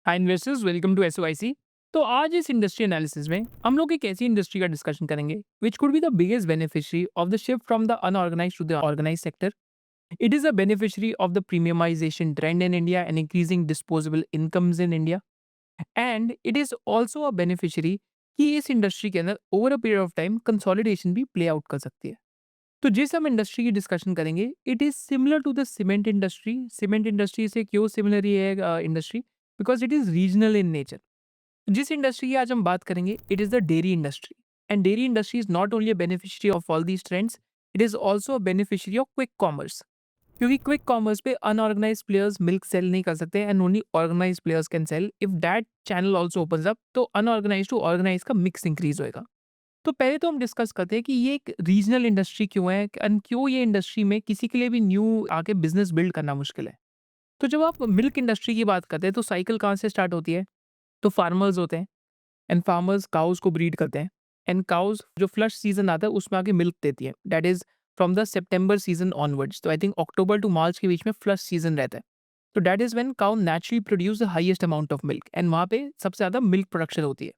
Hi investors, welcome to SOIC. तो आज इस इंडस्ट्री एनालिसिस में हम लोग एक ऐसी इंडस्ट्री का डिस्कशन करेंगे which could be the biggest beneficiary of the shift from the unorganised to the organised sector. It is a beneficiary of the premiumization trend in India and increasing disposable incomes in India. And it is also a beneficiary कि इस industry के अंदर over a period of time consolidation भी play out कर सकती है. तो जिस हम इंडस्ट्री की डिस्कशन करेंगे it is similar to the cement industry. Cement industry से क्यों सिमिलर ये है industry? Because it is regional in nature. जिस इंडस्ट्री की आज हम बात करेंगे it is the dairy industry. And dairy industry is not only a beneficiary of all these trends, it is also a beneficiary of quick commerce. क्योंकि quick commerce पे unorganised players milk sell नहीं कर सकते and only organise players can sell. If that channel also opens up तो unorganised to organised का mix increase होएगा. तो पहले तो हम डिस्कस करते हैं कि ये एक रीजनल इंडस्ट्री क्यों है एंड क्यों ये इंडस्ट्री में किसी के लिए भी न्यू आके बिजनेस बिल्ड करना मुश्किल है. तो जब आप मिल्क इंडस्ट्री की बात करते हैं तो साइकिल कहाँ से स्टार्ट होती है? तो फार्मर्स होते हैं एंड फार्मर्स काउज को ब्रीड करते हैं एंड काउज जो फ्लश सीजन आता है उसमें आके मिल्क देती है. That is from the September season onwards. तो आई थिंक अक्टूबर टू मार्च के बीच में फ्लश सीजन रहता है. तो that is when cow naturally produce the highest amount of milk and वहाँ पे सबसे ज़्यादा मिल्क प्रोडक्शन होती है.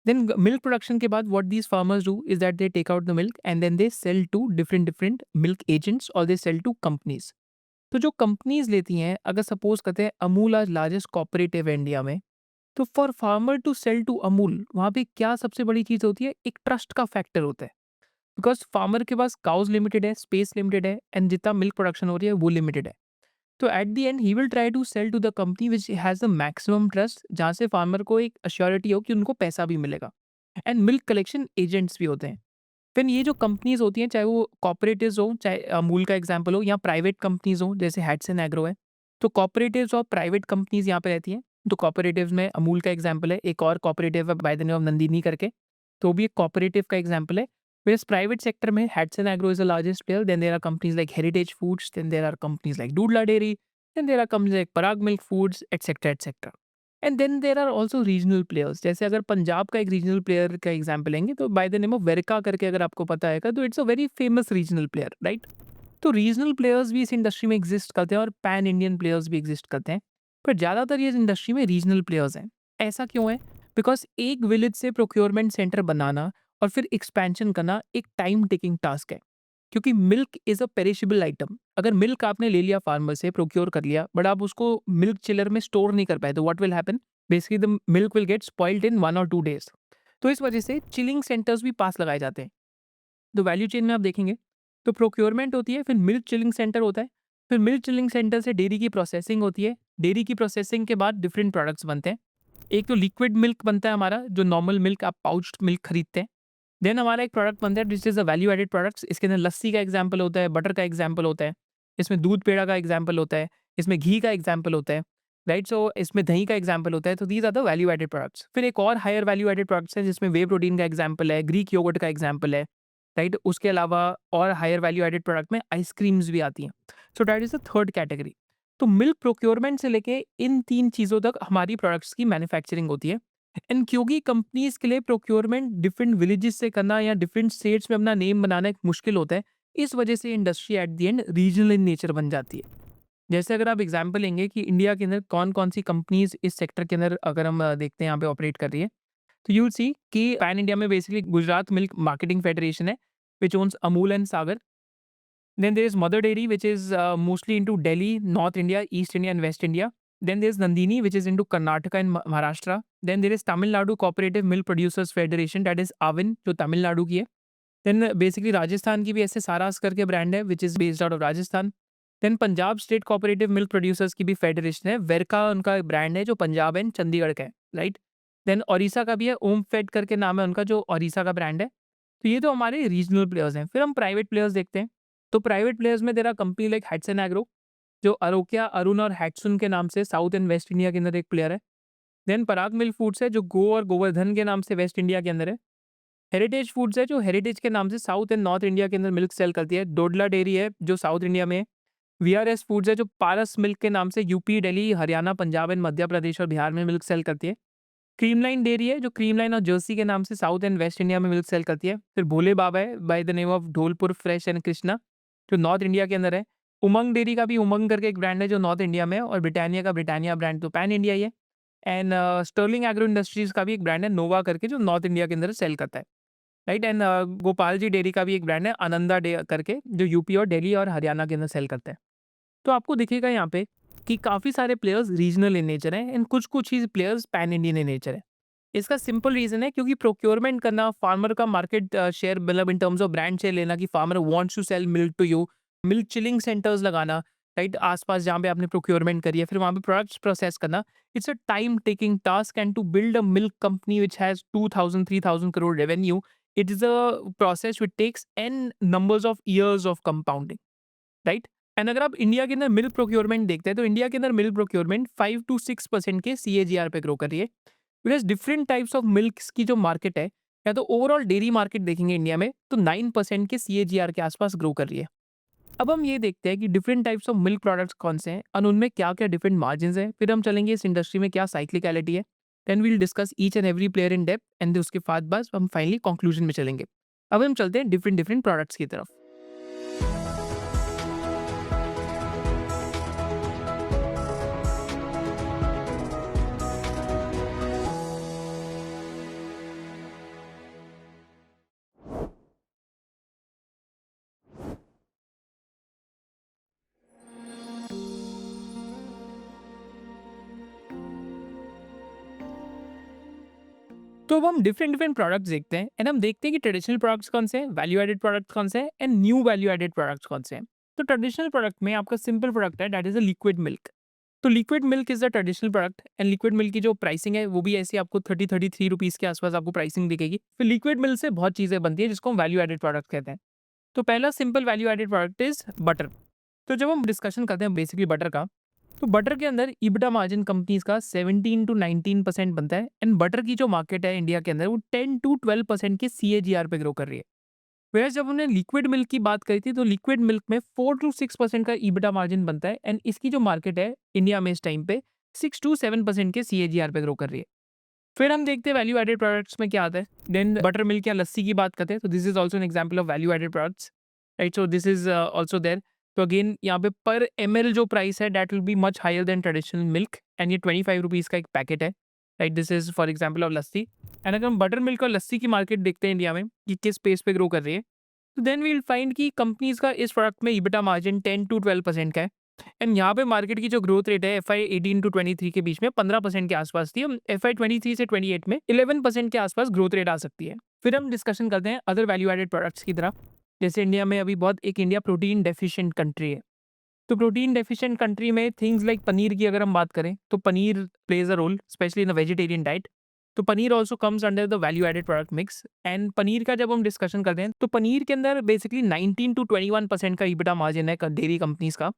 देन मिल्क प्रोडक्शन के बाद what these farmers do is that they take out the milk and then they sell to different different milk agents और they sell to companies. तो जो कंपनीज लेती हैं, अगर सपोज करते हैं अमूल आज लार्जेस्ट कॉपरेटिव है इंडिया में, तो for farmer to sell to Amul वहाँ पे क्या सबसे बड़ी चीज़ होती है? एक ट्रस्ट का फैक्टर होता है. बिकॉज फार्मर के पास काउज लिमिटेड है, स्पेस लिमिटेड है एंड जितना मिल्क प्रोडक्शन हो रही है वो लिमिटेड है. तो at the end he will try to sell to the company which has the maximum trust, जहाँ से फार्मर को एक अश्योरिटी हो कि उनको पैसा भी मिलेगा. एंड मिल्क कलेक्शन एजेंट्स भी होते हैं. फिर ये जो कंपनीज होती हैं, चाहे वो कॉपरेटिव्स हो, चाहे अमूल का एग्जांपल हो, या प्राइवेट कंपनीज हो जैसे हैट्सन एग्रो है. तो कॉपरेटिव्स और प्राइवेट कंपनीज यहाँ पे रहती हैं. तो कॉपरेटिव्स में अमूल का एग्जांपल है, एक और कॉपरेटिव है bye the name of Nandini करके, तो भी एक कॉपरेटिव का एग्जांपल है. whereas प्राइवेट सेक्टर में Hatsun Agro is the largest player. Then there are companies like Heritage Foods, then there are companies like Dodla Dairy, then there are companies like Parag milk Foods etcetera etcetera. And then there are also regional players. जैसे अगर पंजाब का एक regional player का example लेंगे तो bye the name of Verka करके, अगर आपको पता है तो it's a very famous regional player, right? तो रीजनल प्लेयर्स भी इस इंडस्ट्री में एग्जिस्ट करते हैं और पैन इंडियन प्लेयर्स भी एग्जिस्ट करते हैं. पर ज़्यादातर ये इंडस्ट्री में रीजनल प्लेयर्स हैं. ऐसा क्यों है? बिकॉज एक विलेज से प्रोक्योरमेंट सेंटर बनाना और फिर एक्सपेंशन करना एक टाइम टेकिंग टास्क है. क्योंकि milk is a perishable item. अगर मिल्क आपने ले लिया फार्मर से, प्रोक्योर कर लिया, बट आप उसको मिल्क चिलर में स्टोर नहीं कर पाए, तो what will happen? Basically the milk will get spoiled in 1 और 2 डेज़. तो इस वजह से चिलिंग सेंटर्स भी पास लगाए जाते हैं. तो वैल्यू चेन में आप देखेंगे तो प्रोक्योरमेंट होती है, फिर मिल्क चिलिंग सेंटर होता है, फिर मिल्क चिलिंग सेंटर से डेयरी की प्रोसेसिंग होती है. डेयरी की प्रोसेसिंग के बाद डिफरेंट प्रोडक्ट्स बनते हैं. एक तो लिक्विड मिल्क बनता है हमारा, जो नॉर्मल मिल्क आप पाउच्ड मिल्क खरीदते हैं. देन हमारा एक प्रोडक्ट बनता है this is a value added products. इसके अंदर लस्सी का एग्जाम्पल होता है, बटर का एग्जाम्पल होता है, इसमें दूध पेड़ा का एग्जाम्पल होता है, इसमें घी का एग्जाम्पल होता है, राइट? सो इसमें दही का एग्जाम्पल होता है. तो these are the value added products. फिर एक और हायर वैल्यू एडेड प्रोडक्ट्स है जिसमें वे प्रोटीन का एग्जाम्पल है, ग्रीक योगर्ट का एग्जाम्पल है, राइट? उसके अलावा और हायर वैल्यू एडेड प्रोडक्ट में आइसक्रीम्स भी आती हैं. So that is the third category. तो मिल्क प्रोक्योरमेंट से लेके इन 3 चीज़ों तक हमारी प्रोडक्ट्स की मैन्युफैक्चरिंग होती है. एंड क्योंकि कंपनीज़ के लिए प्रोक्योरमेंट डिफरेंट विलेजेस से करना या डिफरेंट स्टेट्स में अपना नेम बनाना एक मुश्किल होता है, इस वजह से industry at the and regional in nature बन जाती है. जैसे अगर आप एग्जांपल लेंगे कि इंडिया के अंदर कौन-कौन सी कंपनीज़ इस सेक्टर के अंदर अगर हम देखते हैं यहाँ पे ऑपरेट कर रही है, तो यू विल सी कि पैन इंडिया में basically Gujarat Milk Marketing Federation है, which owns Amul and Sagar. Then there is Mother Dairy, which is mostly into Delhi, North India, East India, and West India. Then there is Nandini, which is into Karnataka and Maharashtra. Then there is Tamil Nadu Cooperative Milk Producers Federation, that is AVIN, जो तमिलनाडु की है. Then basically Rajasthan की भी ऐसे सारास करके brand है which is based out of Rajasthan. Then Punjab state cooperative milk producers की भी फेडरेशन है, वेरका उनका ब्रांड है जो पंजाब एंड चंडीगढ़ का है, राइट? देन ओडिशा का भी है, ओम फेड करके नाम है उनका, जो ओडिशा का ब्रांड है. तो ये तो हमारे रीजनल प्लेयर्स हैं. फिर हम प्राइवेट प्लेयर्स देखते हैं. तो प्राइवेट प्लेयर्स में there are company like Hatsun Agro, जो अरोक्या, अरुण और हैट्सुन के नाम से साउथ एंड वेस्ट इंडिया के अंदर एक प्लेयर है. देन पराग मिल्क फूड्स है जो गो और गोवर्धन के नाम से वेस्ट इंडिया के अंदर है. हेरिटेज फूड्स है जो हेरिटेज के नाम से साउथ एंड नॉर्थ इंडिया के अंदर मिल्क सेल करती है. डोडला डेयरी है जो साउथ इंडिया में है. वीआरएस फूड्स है जो पारस मिल्क के नाम से यूपी, दिल्ली, हरियाणा, पंजाब एंड मध्य प्रदेश और बिहार में मिल्क सेल करती है. क्रीमलाइन डेयरी है जो क्रीमलाइन और जर्सी के नाम से साउथ एंड वेस्ट इंडिया में मिल्क सेल करती है. फिर भोले बाबा है bye the name of Dholpur fresh and Krishna, जो नॉर्थ इंडिया के अंदर है. उमंग डेयरी का भी उमंग करके एक ब्रांड है जो नॉर्थ इंडिया में है, और ब्रिटानिया का ब्रिटानिया ब्रांड तो पैन इंडिया ही है. एंड स्टर्लिंग एग्रो इंडस्ट्रीज का भी एक ब्रांड है नोवा करके, जो नॉर्थ इंडिया के अंदर सेल करता है, right. And Gopal ji dairy का भी एक ब्रांड है आनंदा डे करके, जो यूपी और दिल्ली और हरियाणा के अंदर सेल करता है। तो आपको दिखेगा यहाँ पे कि काफ़ी सारे प्लेयर्स रीजनल इन नेचर हैं एंड कुछ कुछ ही players pan Indian in nature है। इसका सिंपल रीज़न है क्योंकि प्रोक्योरमेंट करना, फार्मर का मार्केट शेयर मतलब in terms of brand share लेना, कि farmer wants to sell milk to you, milk chilling centres लगाना, राइट, आसपास जहाँ पे आपने प्रोक्योरमेंट करी है, फिर वहाँ पे प्रोडक्ट्स प्रोसेस करना। It's a time taking task, and to build a milk company which has 2000-3000 crore revenue, it is a process which takes an numbers of years of compounding, right. And अगर आप India के अंदर milk procurement देखते हैं, तो India के अंदर milk procurement 5 to 6% के CAGR पे ग्रो कर रही है। Because different types of milks की जो मार्केट है, या तो ओवरऑल डेयरी मार्केट देखेंगे इंडिया में, तो 9% के CAGR के आसपास ग्रो कर रही है। अब हम ये देखते हैं कि different types of milk products कौन से हैं और उनमें क्या क्या डिफरेंट मार्जिन है, फिर हम चलेंगे इस इंडस्ट्री में क्या साइक्लिकलिटी है, then we'll discuss each and every player in depth, and उसके बाद बस हम फाइनली कंक्लूजन में चलेंगे। अब हम चलते हैं डिफरेंट डिफरेंट प्रोडक्ट्स की तरफ। तो अब हम डिफरेंट डिफरेंट प्रोडक्ट्स देखते हैं, एंड हम देखते हैं कि ट्रेडिशनल प्रोडक्ट्स कौन से हैं, वैल्यू एडेड प्रोडक्ट्स कौन से हैं, and new value added products कौन से हैं। तो ट्रेडिशनल प्रोडक्ट में आपका सिंपल प्रोडक्ट है, that is a liquid milk. तो liquid milk is the traditional product, and liquid milk की जो प्राइसिंग है वो भी ऐसी आपको 33 रुपीज़ के आसपास आपको प्राइसिंग दिखेगी। फिर लिक्विड मिल्क से बहुत चीज़ें बनती है जिसको हम वैल्यू एडेड प्रोडक्ट कहते हैं। तो पहला simple value added product is butter. तो जब हम डिस्कशन करते हैं बेसिकली बटर का, तो बटर के अंदर EBITDA मार्जिन कंपनीज का 17 to 19% बनता है, एंड बटर की जो मार्केट है इंडिया के अंदर वो 10 to 12% के CAGR पे ग्रो कर रही है। वैसे जब हमने लिक्विड मिल्क की बात करी थी, तो लिक्विड मिल्क में 4 to 6% का EBITDA मार्जिन बनता है, एंड इसकी जो मार्केट है इंडिया में इस टाइम पे 6 to 7% के CAGR पे ग्रो कर रही है। फिर हम देखते हैं वैल्यू एडेड प्रोडक्ट्स में क्या आता है। देन बटर मिल्क या लस्सी की बात करते हैं, तो this is also an example of value added products, right. So this is also there. तो अगेन यहाँ पे पर ML जो प्राइस है that will be much higher than traditional milk, and ये 25 रुपीज़ का एक पैकेट है, right. This is for example of lassi. And अगर हम बटर मिल्क और लस्सी की मार्केट देखते हैं इंडिया में कि किस पेस पे ग्रो कर रही है, तो देन वी विल फाइंड कि कंपनीज का इस प्रोडक्ट में EBITDA मार्जिन 10 to 12% का है, एंड यहाँ पे मार्केट की जो ग्रोथ रेट है FY 18 to 23 के बीच में 15% के आसपास थी। हम FY 23 से 28 में 11% के आसपास ग्रोथ रेट आ सकती है। फिर हम डिस्कशन करते हैं अदर वैल्यू एडेड प्रोडक्ट्स की तरफ। जैसे इंडिया में अभी बहुत एक इंडिया प्रोटीन डेफिशिएंट कंट्री है, तो प्रोटीन डेफिशिएंट कंट्री में थिंग्स लाइक पनीर की अगर हम बात करें, तो paneer plays a role specially in the vegetarian diet. तो paneer also comes under the value added product mix, and paneer का जब हम डिस्कशन करते हैं, तो पनीर के अंदर बेसिकली 19 to 21% का EBITDA मार्जिन है डेयरी कंपनीज का,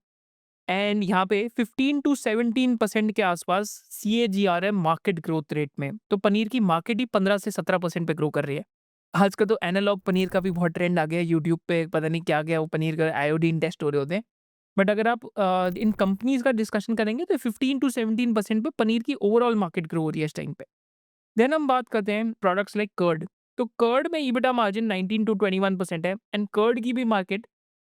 एंड यहाँ पे 15 to 17% के आसपास CAGR है मार्केट ग्रोथ रेट में। तो पनीर की मार्केट ही 15 से 17% पे ग्रो कर रही है। आजकल तो एनालॉग पनीर का भी बहुत ट्रेंड आ गया है, यूट्यूब पे पता नहीं क्या क्या वो पनीर का आयोडीन टेस्ट हो रहे होते हैं। बट अगर आप इन कंपनीज का डिस्कशन करेंगे, तो 15 to 17% पे पनीर की ओवरऑल मार्केट ग्रो हो रही है इस टाइम पे। देन हम बात करते हैं प्रोडक्ट्स लाइक कर्ड। तो कर्ड में EBITDA मार्जिन 19 to 21% है, एंड कर्ड की भी मार्केट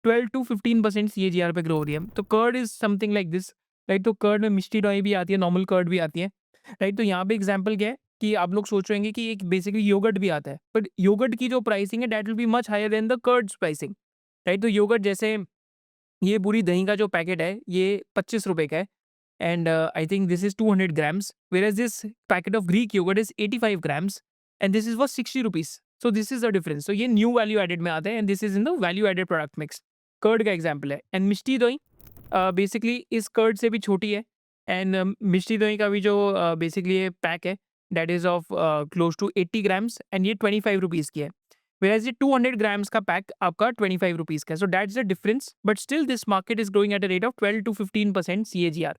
12 to 15% CAGR पे ग्रो हो रही है। तो curd is something like this, right. तो कर्ड में मिष्टी दही भी आती है, नॉर्मल कर्ड भी आती है, राइट। तो यहाँ पे एग्जाम्पल क्या है कि आप लोग सोच रहे होंगे कि एक बेसिकली योगर्ट भी आता है, बट योगर्ट की जो प्राइसिंग है that will be much higher than the curds pricing, right. तो योगर्ट जैसे ये पूरी दही का जो पैकेट है ये 25 रुपए का है, and I think this is 200 grams, whereas this packet of Greek yogurt is 85 grams and this is for 60 rupees. So this is the difference. So ये न्यू वैल्यू एडेड में आता है, and this is in the value added product mix. Curd का example है, and mishti dahi basically इस curd से भी छोटी है, एंड मिष्टी दही का भी जो बेसिकली ये पैक है that is of close to 80 grams, and ये 25 रुपीज़ की है, whereas ये 200 ग्राम्स का पैक आपका 25 रुपीज़ का है। So that's the difference, but still this market is growing at a rate of 12 to 15% CAGR,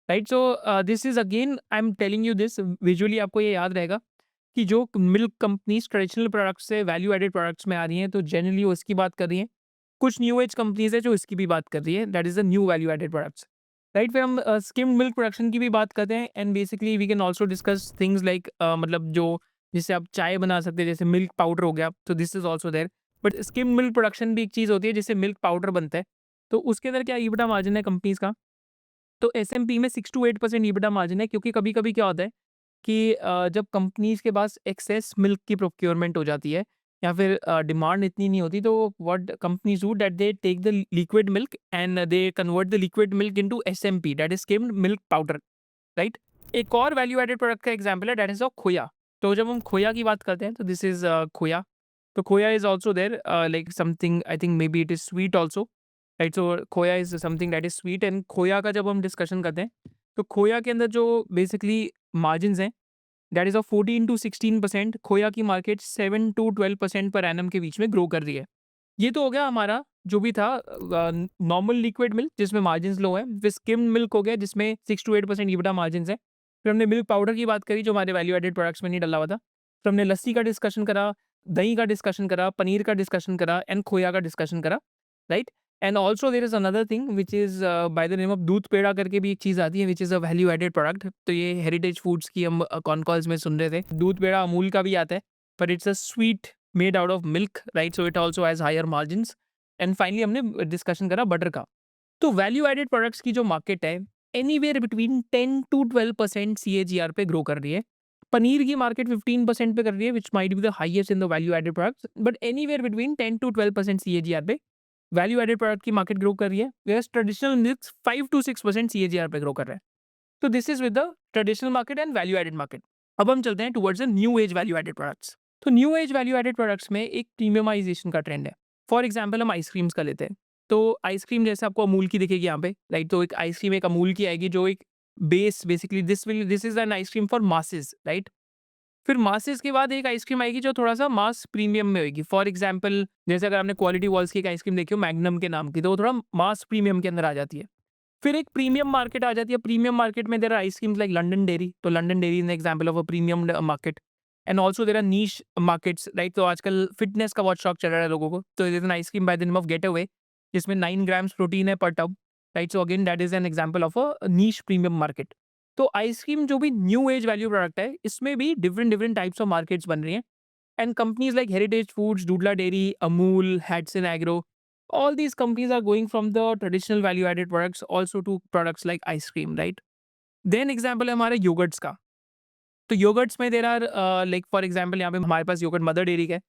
right. So this is again I am telling you this visually, आपको ये याद रहेगा कि जो मिल्क कंपनीज ट्रेडिशनल प्रोडक्ट्स से value added products में आ रही हैं, तो जनरली वो इसकी बात कर रही हैं। कुछ न्यू एज कंपनीज है जो इसकी भी बात कर रही है, that is the new value added products, right. फिर हम स्किम्ड मिल्क प्रोडक्शन की भी बात करते हैं, and basically we can also discuss things like मतलब जो जिससे आप चाय बना सकते हैं, जैसे मिल्क पाउडर हो गया, तो this is also there. But skimmed milk production भी एक चीज़ होती है जिससे मिल्क पाउडर बनता है, तो उसके अंदर क्या EBITDA मार्जिन है कंपनीज का, तो एसएमपी में 6 टू 8% EBITDA मार्जिन है, क्योंकि कभी-कभी क्या होता है कि जब कंपनीज़ के पास एक्सेस मिल्क की प्रोक्योरमेंट हो जाती है या फिर डिमांड इतनी नहीं होती, तो what companies do that they take the liquid milk and they convert the liquid milk into SMP, that is skimmed milk powder, right? एक और वैल्यू एडेड प्रोडक्ट का एग्जांपल है, दैट इज़ खोया। तो जब हम खोया की बात करते हैं तो दिस इज़ खोया। तो khoya is also there like something, I think may be it is sweet also, right? So khoya is something that is sweet, and khoya का जब हम डिस्कशन करते हैं, तो खोया के अंदर जो बेसिकली मार्जिन्स हैं, दैट इज़ ऑफ 14 टू 16%। खोया की मार्केट 7 टू 12% पर एनम के बीच में ग्रो कर रही है। ये तो हो गया हमारा जो भी था नॉर्मल लिक्विड मिल्क जिसमें मार्जिन्स लो हैं, फिर स्किम्ड मिल्क हो गया जिसमें 6 टू 8% EBITDA मार्जिन्स हैं। फिर हमने मिल्क पाउडर की बात करी जो हमारे वैल्यू एडेड प्रोडक्ट्स में नहीं डला हुआ था। फिर हमने लस्सी का डिस्कशन करा, दही का डिस्कशन करा, पनीर का डिस्कशन करा एंड खोया का डिस्कशन करा, right? And also there is another thing which is by the name of doodh peda करके भी एक चीज़ आती है, which is a value added product. तो ये हेरिटेज फूड्स की हम कॉन कॉल्स में सुन रहे थे। दूध पेड़ा अमूल का भी आता है, पर it's a sweet made out of milk, right? So it also has higher margins. And finally हमने डिस्कशन करा बटर का। तो वैल्यू एडेड प्रोडक्ट्स की जो मार्केट है, एनीवेयर बिटवीन 10 टू 12% सीएजीआर पे ग्रो कर रही है। पनीर की मार्केट 15% पे कर रही है, which might be the highest in the value added products, but anywhere between 10 to 12% CAGR पे वैल्यू एडेड प्रोडक्ट की मार्केट ग्रो कर रही है, whereas traditional milk 5 to 6% CAGR पे ग्रो कर रहा है। तो this is with the traditional market and value added market. अब हम चलते हैं towards the new age value added products. तो new age value added products में एक प्रीमियमाइजेशन का ट्रेंड है। फॉर एग्जाम्पल हम आइसक्रीम्स का लेते हैं। तो आइसक्रीम जैसे आपको अमूल की दिखेगी यहाँ पे, राइट? तो एक आइसक्रीम एक अमूल की आएगी जो एक base, basically this is an ice cream for masses, right? फिर मासेस के बाद एक आइसक्रीम आएगी जो थोड़ा-सा मास प्रीमियम में होएगी। फॉर एग्जांपल जैसे अगर आपने क्वालिटी वॉल्स की एक आइसक्रीम देखी हो मैग्नम के नाम की, तो वो थोड़ा मास प्रीमियम के अंदर आ जाती है। फिर एक प्रीमियम मार्केट आ जाती है। प्रीमियम मार्केट में there are ice creams like London Dairy. तो London Dairy is an example of a premium market, and also there are niche markets, right? तो आजकल फिटनेस का बहुत शौक चल रहा है लोगों को। तो there is an ice cream by the name of Getaway जिसमें 9 ग्राम्स प्रोटीन है पर tub, right? So again that is an example of a niche premium market. तो आइसक्रीम जो भी न्यू एज वैल्यू प्रोडक्ट है, इसमें भी different different types of markets बन रही हैं, and companies like Heritage Foods, Dodla Dairy, Amul, Hatsun Agro, all these companies are going from the traditional value added products also to products like ice cream, right? Then example है हमारे yogurts का। तो yogurts में there are like for example यहाँ पे हमारे पास yogurt mother dairy का है।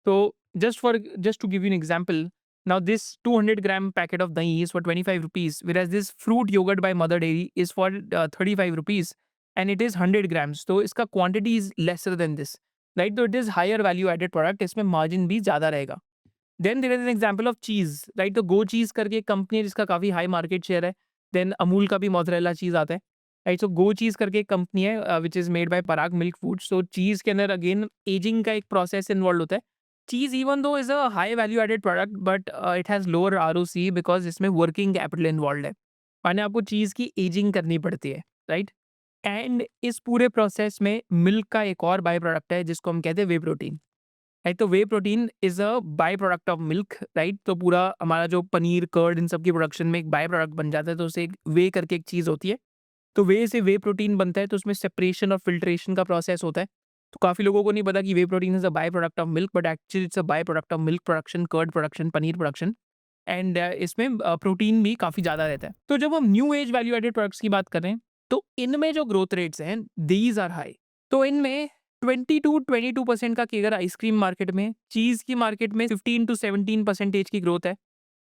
तो just to give you an example, now this 200 gram packet of dahi is for 25 rupees, whereas this fruit yogurt by mother dairy is for 35 rupees, and it is 100 grams। तो इसका quantity is lesser than this, right? तो it is higher value added product, इसमें margin भी ज़्यादा रहेगा। Then there is an example of cheese, right? तो go cheese करके एक कंपनी है जिसका काफ़ी हाई मार्केट शेयर है। देन अमूल का भी मोज़रेला चीज़ आता है, राइट? सो गो चीज़ करके एक कंपनी है which is made by Parag milk Foods. So cheese के अंदर अगेन एजिंग का एक प्रोसेस इन्वॉल्व होता है। Cheese even though is a high value added product, but it has lower ROC because इसमें वर्किंग कैपिटल इन्वॉल्व्ड है। माने आपको चीज़ की एजिंग करनी पड़ती है, राइट? एंड इस पूरे प्रोसेस में मिल्क का एक और बाय प्रोडक्ट है जिसको हम कहते हैं वे प्रोटीन। राइट? तो whey protein is a by product of milk, right? तो पूरा हमारा जो पनीर, कर्ड इन सब की प्रोडक्शन में एक बाय प्रोडक्ट बन जाता है, तो उसे एक वे करके एक चीज़ होती है। तो वे से वे प्रोटीन बनता है, तो उसमें सेपरेशन और फ़िल्ट्रेशन का प्रोसेस होता है। तो काफ़ी लोगों को नहीं पता कि whey protein is a by product of milk, but actually it's a by product of milk production, curd production, paneer production, and इसमें प्रोटीन भी काफ़ी ज़्यादा रहता है। तो जब हम new age value added products की बात कर रहे हैं, तो इनमें जो ग्रोथ रेट्स हैं, दीज़ आर हाई। तो इनमें 20 टू 22% का केगर आइसक्रीम मार्केट में, चीज़ की मार्केट में 15 टू 17% की ग्रोथ है,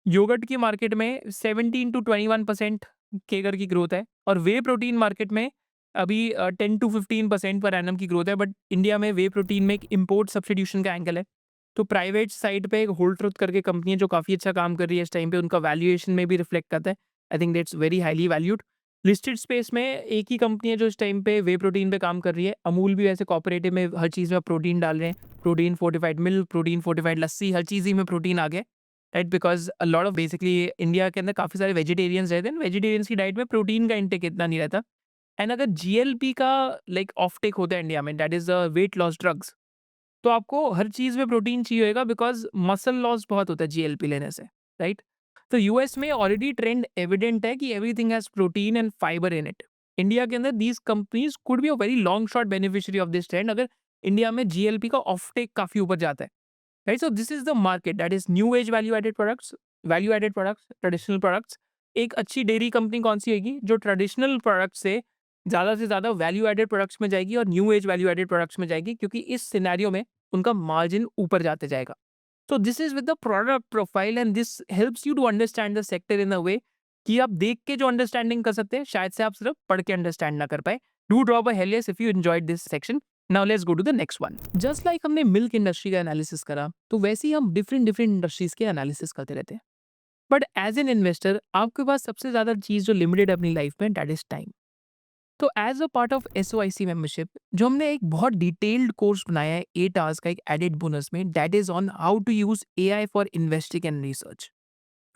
योगर्ट की मार्केट में 17 टू 21% केगर की ग्रोथ है, और वे प्रोटीन मार्केट में अभी 10 टू 15% पर एनम की ग्रोथ है। बट इंडिया में वे प्रोटीन में एक इम्पोर्ट सब्सटीट्यूशन का एंगल है। तो प्राइवेट साइड पे एक होल्ड ट्रुथ करके कंपनी है जो काफ़ी अच्छा काम कर रही है इस टाइम पे, उनका वैल्यूएशन में भी रिफ्लेक्ट करता है। I think that's very highly valued. Listed space में एक ही कंपनी है जो इस टाइम पे वे प्रोटीन पे काम कर रही है। अमूल भी वैसे कोऑपरेटिव में हर चीज़ में प्रोटीन डाल रहे हैं। Protein fortified milk, protein fortified lassi, हर चीज़ ही में प्रोटीन आ गया, right? Because a lot of basically India के अंदर काफ़ी सारे वेजिटेरियंस रहते हैं। वेजिटेरियंस की डाइट में प्रोटीन का इंटेक इतना नहीं रहता। एंड अगर जीएलपी का लाइक ऑफटेक होता है इंडिया में, that is weight loss drugs, तो आपको हर चीज़ में प्रोटीन चाहिए होगा बिकॉज़ मसल लॉस बहुत होता है जीएलपी लेने से, राइट? तो यूएस में ऑलरेडी ट्रेंड एविडेंट है कि everything has protein and fibre in it. India के अंदर these companies could be a very long shot beneficiary of this trend अगर इंडिया में जीएलपी का ऑफटेक काफ़ी ऊपर जाता है, राइट? So this is the market that is new age value added products, traditional products, एक अच्छी डेयरी कंपनी कौन-सी होगी जो ट्रेडिशनल प्रोडक्ट से ज़्यादा वैल्यू एडेड प्रोडक्ट्स में जाएगी और new age value added products में जाएगी, क्योंकि इस सिनेरियो में उनका मार्जिन ऊपर जाते जाएगा। So this is with the product profile and this helps you to understand the sector in a way कि आप देख के जो अंडरस्टैंडिंग कर सकते हैं, शायद से आप सिर्फ पढ़ के अंडरस्टैंड ना कर पाए। Do drop a hell yes if you enjoyed this section. Now let's go to the next one. Just like हमने मिल्क इंडस्ट्री का एनालिसिस करा, तो वैसे ही हम डिफरेंट डिफरेंट इंडस्ट्रीज के एनालिसिस करते रहते हैं। बट एज एन इन्वेस्टर आपके पास सबसे ज़्यादा चीज़ जो लिमिटेड है अपनी लाइफ में, दैट इज टाइम। तो as a part of SOIC membership जो हमने एक बहुत डिटेल्ड कोर्स बनाया है 8 आवर्स का एक एडेड बोनस में, that is on how to use AI for investing and research,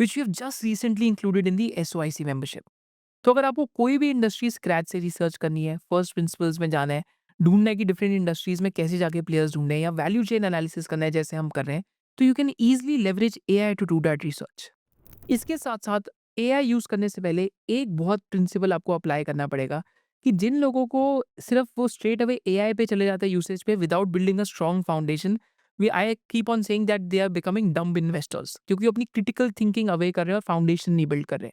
which we have just recently included in the SOIC membership. तो अगर आपको कोई भी इंडस्ट्री स्क्रैच से रिसर्च करनी है, फर्स्ट प्रिंसिपल्स में जाना है, ढूंढना है कि डिफरेंट इंडस्ट्रीज में कैसे जाके प्लेयर्स ढूंढने हैं, या वैल्यू चेन एनालिसिस करना है जैसे हम कर रहे हैं, तो you can easily leverage AI to do that research. इसके साथ साथ AI यूज़ करने से पहले एक बहुत प्रिंसिपल आपको अप्लाई करना पड़ेगा कि जिन लोगों को सिर्फ वो स्ट्रेट अवे AI पे चले जाते हैं यूसेज पे without building a strong foundation, we I keep on saying that they are becoming dumb investors, क्योंकि वो अपनी क्रिटिकल थिंकिंग अवे कर रहे हैं और फाउंडेशन नहीं बिल्ड कर रहे।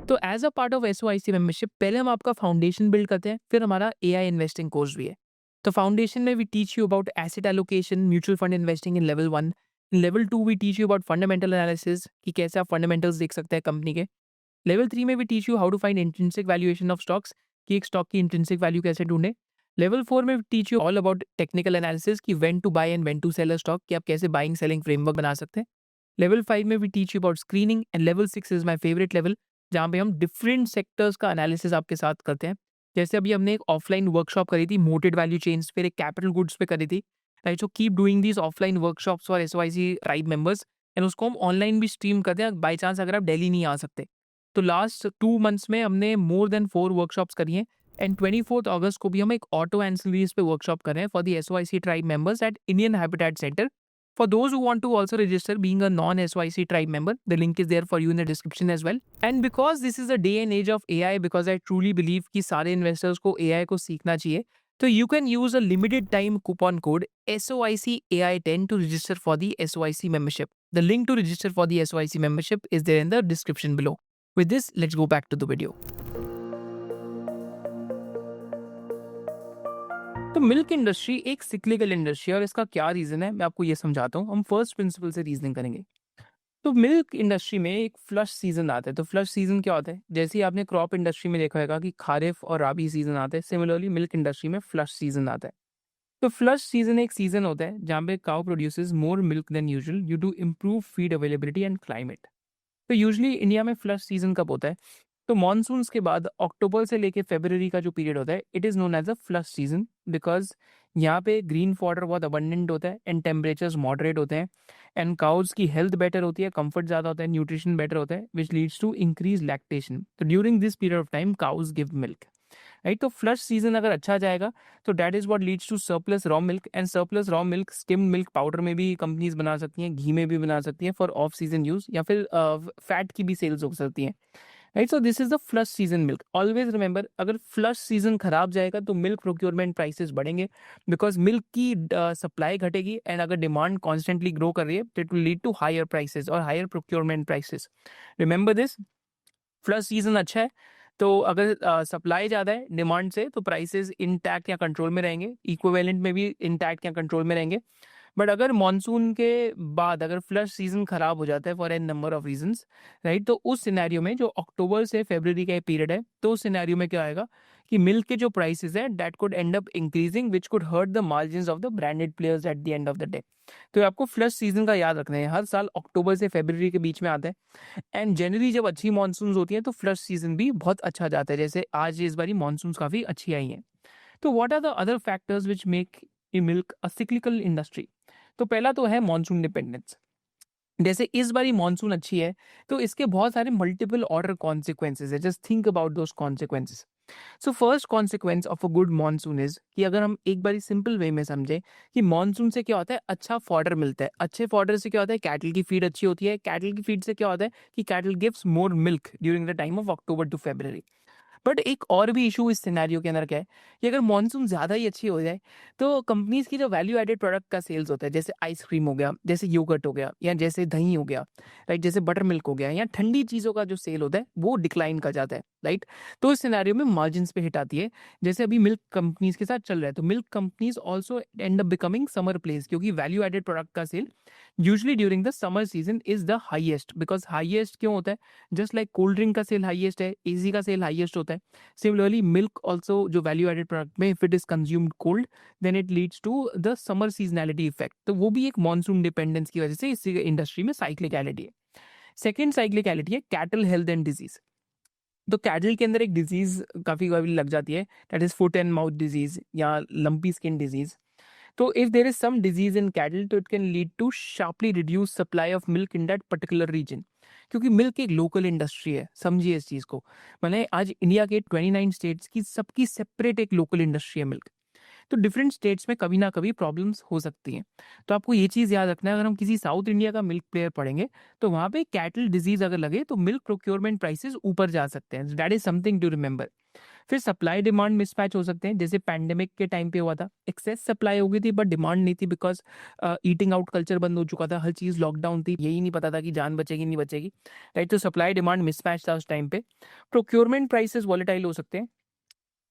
तो as a part of SOIC membership पहले हम आपका फाउंडेशन बिल्ड करते हैं, फिर हमारा AI इन्वेस्टिंग कोर्स भी है। तो फाउंडेशन में we teach you about asset allocation, mutual fund investing in level 1। Level 2 we teach you about fundamental analysis कि कैसे आप फंडामेंटल्स देख सकते हैं कंपनी के। लेवल 3 में we teach you how to find intrinsic valuation of stocks कि एक स्टॉक की इंट्रिंसिक वैल्यू कैसे ढूंढे। लेवल 4 में we teach you all about technical analysis कि when to buy and when to sell a stock, कि आप कैसे बाइंग सेलिंग फ्रेमवर्क बना सकते हैं। लेवल 5 में we teach you about screening and level 6 is my favourite level, जहाँ पे हम डिफरेंट सेक्टर्स का एनालिसिस आपके साथ करते हैं। जैसे अभी हमने एक ऑफलाइन वर्कशॉप करी थी मोटेड वैल्यू चेन्स, फिर एक कैपिटल गुड्स पे करी थी। Right, so keep doing these offline workshops for SOIC tribe members, and उसको हम ऑनलाइन भी स्ट्रीम करते हैं बाई चांस अगर आप दिल्ली नहीं आ सकते। तो लास्ट 2 मंथ्स में हमने मोर देन 4 वर्कशॉप्स करी हैं, एंड 24 अगस्त को भी हम एक ऑटो एंसिलरीज पे वर्कशॉप कर रहे हैं for the SOIC tribe members at Indian habitat centre. For those who want to also register being a non-SOIC tribe member, the link is there for you in the description as well. And because this is a day and age of AI, because I truly believe कि सारे investors को AI को सीखना चाहिए, तो you can use a limited time coupon code SOIC AI10 to register for the SOIC membership. The link to register for the SOIC membership is there in the description below. With this, let's go back to the video. तो milk industry एक cyclical industry है, और इसका क्या reason है मैं आपको ये समझाता हूँ। हम फर्स्ट प्रिंसिपल से रीजनिंग करेंगे। तो मिल्क इंडस्ट्री में एक फ्लश सीजन आता है। तो फ्लश सीजन क्या होता है? जैसे ही आपने क्रॉप इंडस्ट्री में देखा होगा कि खारिफ और राबी सीजन आता है, सिमिलरली मिल्क इंडस्ट्री में फ्लश सीजन आता है। तो फ्लश सीजन एक सीजन होता है जहाँ पे cow produces more milk than usual due to improve feed availability and climate. तो यूजुअली इंडिया में फ्लश सीजन कब होता है? तो मॉनसून्स के बाद अक्टूबर से लेके फरवरी का जो पीरियड होता है, it is known as a flush season, because यहाँ पे ग्रीन फॉडर बहुत अबंडेंट होता है एंड टेम्परेचर्स मॉडरेट होते हैं, एंड काउज की हेल्थ बेटर होती है, कंफर्ट ज़्यादा होता है, न्यूट्रिशन बेटर होता है, which leads to increase lactation. तो during this period of time cows give milk. Right, तो फ्लश सीजन अगर अच्छा जाएगा तो that is what leads to surplus raw milk, and surplus raw milk skim milk powder में भी companies बना सकती हैं, घी में भी बना सकती हैं फॉर ऑफ सीजन यूज, या फिर फैट की भी सेल्स हो सकती हैं। Right, so this is the flush season milk. Always remember, अगर फ्लश सीजन खराब जाएगा तो मिल्क प्रोक्योरमेंट प्राइसेस बढ़ेंगे, बिकॉज मिल्क की सप्लाई घटेगी, एंड अगर डिमांड कॉन्स्टेंटली ग्रो कर रही है तो it will lead to higher prices और higher procurement prices. Remember this, flush season अच्छा है तो अगर सप्लाई ज़्यादा है डिमांड से तो प्राइसेस इंटैक्ट या कंट्रोल में रहेंगे, इक्विवेलेंट में भी इंटैक्ट या कंट्रोल में रहेंगे। बट अगर मॉनसून के बाद अगर फ्लश सीजन खराब हो जाता है for an number of reasons, right, तो उस सिनेरियो में जो अक्टूबर से फरवरी का पीरियड है, तो उस सिनेरियो में क्या आएगा कि मिल्क के जो प्राइसेस है that could end up increasing, which could hurt the margins of the branded players at the end of the day. तो आपको फ्लश सीजन का याद रखना है, हर साल अक्टूबर से फरवरी के बीच में आता है, एंड जनरली जब अच्छी मानसून होती है तो फ्लश सीजन भी बहुत अच्छा जाता है, जैसे आज इस बारी मानसून काफ़ी अच्छी आई हैं। तो what are the other factors which make a milk a cyclical industry? तो पहला तो है मानसून डिपेंडेंस। जैसे इस बारी मानसून अच्छी है तो इसके बहुत सारे मल्टीपल ऑर्डर कॉन्सिक्वेंसेज है, just think about those consequences. So first consequence of a good monsoon is कि अगर हम एक बारी सिंपल वे में समझे कि मानसून से क्या होता है, अच्छा फॉडर मिलता है। अच्छे फॉडर से क्या होता है, कैटल की फीड अच्छी होती है। कैटल की फीड से क्या होता है कि cattle gives more milk during the time of October to February. But एक और भी इशू इस सिनेरियो के अंदर क्या है कि अगर मॉनसून ज़्यादा ही अच्छी हो जाए तो कंपनीज की जो वैल्यू एडेड प्रोडक्ट का सेल्स होता है, जैसे आइसक्रीम हो गया, जैसे योगर्ट हो गया, या जैसे दही हो गया, राइट, जैसे बटर मिल्क हो गया, या ठंडी चीज़ों का जो सेल होता है वो डिक्लाइन कर जाता है, राइट। तो इस सिनेरियो में मार्जिन पे हिट आती है, जैसे अभी मिल्क कंपनीज के साथ चल रहा है। तो milk companies also end up becoming summer place, क्योंकि वैल्यू एडेड प्रोडक्ट का sale usually during the summer season is the highest. Because highest क्यों होता है? जस्ट लाइक कोल्ड ड्रिंक का सेल हाईएस्ट है, एसी का सेल हाईएस्ट होता है, सिमिलरली मिल्क ऑल्सो जो वैल्यू एडेड प्रोडक्ट में if it is consumed cold then it leads to the summer seasonality effect. तो वो भी एक मॉनसून डिपेंडेंस की वजह से इस इंडस्ट्री में साइक्लिकलिटी है। सेकेंड साइक्लिकलिटी है कैटल हेल्थ एंड डिजीज। तो कैटल के अंदर एक डिजीज काफी कभी लग जाती है, that is foot and mouth disease या लंपी स्किन डिजीज। तो if there is some disease in cattle तो it can lead to sharply reduce supply of milk in that particular region. क्योंकि मिल्क एक लोकल इंडस्ट्री है, समझिए इस चीज को। मैंने आज इंडिया के 29 स्टेट्स की सबकी सेपरेट एक लोकल इंडस्ट्री है मिल्क। तो डिफरेंट स्टेट्स में कभी ना कभी प्रॉब्लम्स हो सकती हैं। तो आपको ये चीज़ याद रखना है, अगर हम किसी साउथ इंडिया का मिल्क प्लेयर पढ़ेंगे तो वहाँ पे कैटल डिजीज अगर लगे तो मिल्क प्रोक्योरमेंट प्राइसेस ऊपर जा सकते हैं। That is something to remember. फिर सप्लाई डिमांड मिसमैच हो सकते हैं, जैसे पैंडेमिक के टाइम पे हुआ था, एक्सेस सप्लाई हो गई थी बट डिमांड नहीं थी, बिकॉज ईटिंग आउट कल्चर बंद हो चुका था, हर चीज़ लॉकडाउन थी, यही नहीं पता था कि जान बचेगी नहीं बचेगी, राइट। तो सप्लाई डिमांड मिसमैच था उस टाइम पे। प्रोक्योरमेंट प्राइसेस वॉलेटाइल हो सकते हैं।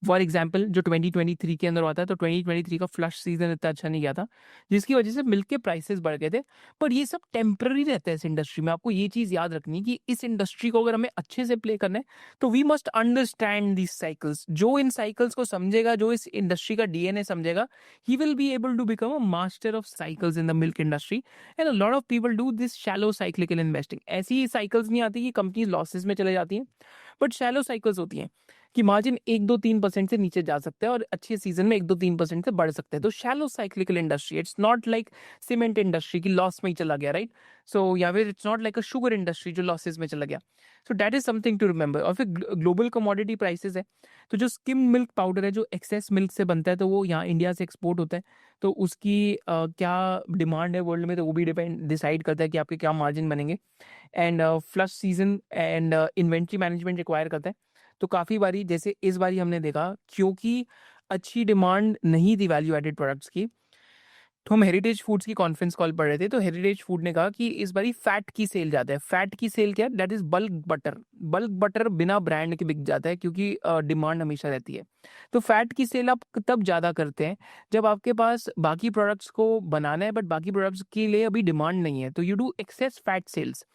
फॉर एग्जाम्पल जो 2023 के अंदर हुआ था, तो 2023 का फ्लश सीजन इतना अच्छा नहीं गया था, जिसकी वजह से मिल्क के प्राइसेस बढ़ गए थे। पर ये सब टेम्पररी रहता है इस इंडस्ट्री में। आपको ये चीज़ याद रखनी है कि इस इंडस्ट्री को अगर हमें अच्छे से प्ले करना है तो we must understand this cycles. जो इन साइकिल्स को समझेगा, जो इस इंडस्ट्री का डीएनए समझेगा, he will be able to become a master of cycles in the milk industry. And a lot of people do this shallow cyclical investing. ऐसी cycles नहीं आती कि कंपनीज लॉसेस में चले जाती हैं, बट शैलो साइकिल्स होती हैं कि मार्जिन 1-2-3% से नीचे जा सकते हैं और अच्छे सीजन में 1-2-3% से बढ़ सकते हैं। तो shallow cyclical industry, it's not like cement industry की लॉस में ही चला गया, राइट। सो या फिर it's not like a sugar industry जो लॉसेस में चला गया। So that is something to remember. और फिर ग्लोबल कमोडिटी प्राइसेस है। तो जो स्किम मिल्क पाउडर है जो एक्सेस मिल्क से बनता है, तो वो यहाँ इंडिया से एक्सपोर्ट होता है। तो उसकी क्या डिमांड है वर्ल्ड में, तो वो भी डिसाइड करता है कि आपके क्या मार्जिन बनेंगे। And flush season and inventory management require करता है। तो काफ़ी बारी, जैसे इस बारी हमने देखा, क्योंकि अच्छी डिमांड नहीं थी वैल्यू एडेड प्रोडक्ट्स की, तो हम हेरिटेज फूड्स की कॉन्फ्रेंस कॉल पढ़ रहे थे। तो हेरिटेज फूड ने कहा कि इस बारी फैट की सेल ज़्यादा है। फैट की सेल क्या है? That is bulk butter. Bulk butter बिना ब्रांड के बिक जाता है, क्योंकि डिमांड हमेशा रहती है। तो फैट की सेल आप तब ज़्यादा करते हैं जब आपके पास बाकी प्रोडक्ट्स को बनाना है बट बाकी प्रोडक्ट्स के लिए अभी डिमांड नहीं है, तो you do excess fat sales.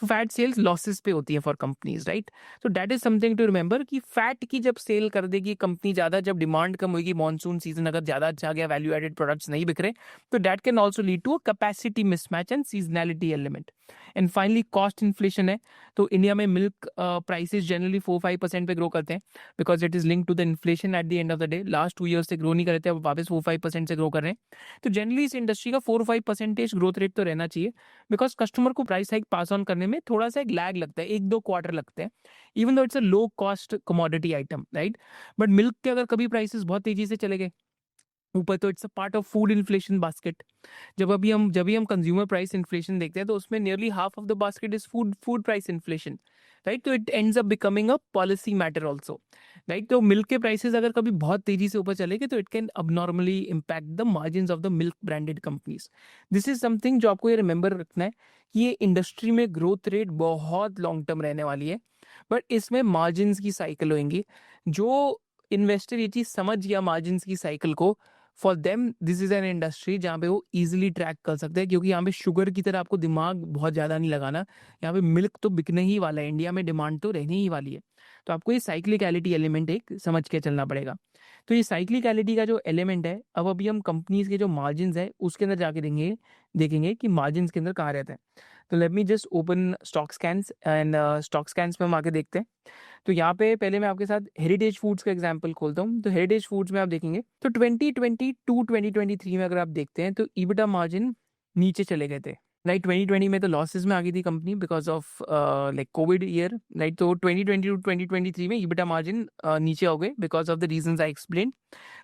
Fat sales losses पे होती है फॉर कंपनीज, राइट। तो that is something to remember कि फैट की जब सेल कर देगी कंपनी ज़्यादा, जब डिमांड कम होगी, मॉनसून सीजन अगर ज़्यादा अच्छा गया, वैल्यू एडेड प्रोडक्ट्स नहीं बिक रहे, तो that can also lead to a capacity mismatch and seasonality element. And finally cost inflation है। तो इंडिया में मिल्क प्राइसेस जनरली 4-5% पे ग्रो करते हैं, because it is link to the inflation at the end of the day. Last 2 years से grow नहीं कर रहे थे, अब वापस 4-5% से ग्रो कर रहे हैं। तो जनरली इस इंडस्ट्री का 4-5% ग्रोथ रेट तो रहना चाहिए, बिकॉज कस्टमर को प्राइस हाइक पास ऑन करने में थोड़ा सा एक लैग लगता है, 1-2 क्वार्टर लगते हैं, even though it's a low cost commodity item, right. But milk के अगर कभी प्राइसेस बहुत तेजी से चले गए ऊपर, तो it's a part of food inflation basket. जब भी हम कंज्यूमर प्राइस इन्फ्लेशन देखते हैं, तो उसमें nearly half of the basket is food price inflation, right. तो it ends up becoming a policy matter also, right. तो मिल्क के प्राइसेस अगर कभी बहुत तेजी से ऊपर चले गए तो it can abnormally impact the margin of the milk branded companies. This is something जो आपको ये रिमेंबर रखना है कि ये इंडस्ट्री में ग्रोथ रेट बहुत लॉन्ग टर्म रहने वाली है, बट इसमें मार्जिन की साइकिल होंगी। जो इन्वेस्टर ये चीज समझ गया मार्जिन की साइकिल को, for them this is an industry जहाँ पे वो इजीली ट्रैक कर सकते हैं, क्योंकि यहाँ पे शुगर की तरह आपको दिमाग बहुत ज़्यादा नहीं लगाना। यहाँ पे मिल्क तो बिकने ही वाला है, इंडिया में डिमांड तो रहने ही वाली है। तो आपको ये साइक्लिकलिटी एलिमेंट एक समझ के चलना पड़ेगा। तो ये साइक्लिकलिटी का जो एलिमेंट है, अब अभी हम कंपनीज के जो मार्जिन है उसके अंदर जाके देखेंगे कि मार्जिन के अंदर कहाँ रहते हैं। तो let me just open stock scans and stock scans में हम आके देखते हैं। तो यहाँ पे पहले मैं आपके साथ हेरिटेज फूड्स का एग्जांपल खोलता हूँ। तो हेरिटेज फूड्स में आप देखेंगे तो 2022-2023 में अगर आप देखते हैं तो ईबिटा मार्जिन नीचे चले गए थे, राइट। 2020 में तो लॉसेस में आ गई थी company because of like Covid year, right. तो 2022-2023 में ईबिटा मार्जिन नीचे हो गए because of the reasons I explain.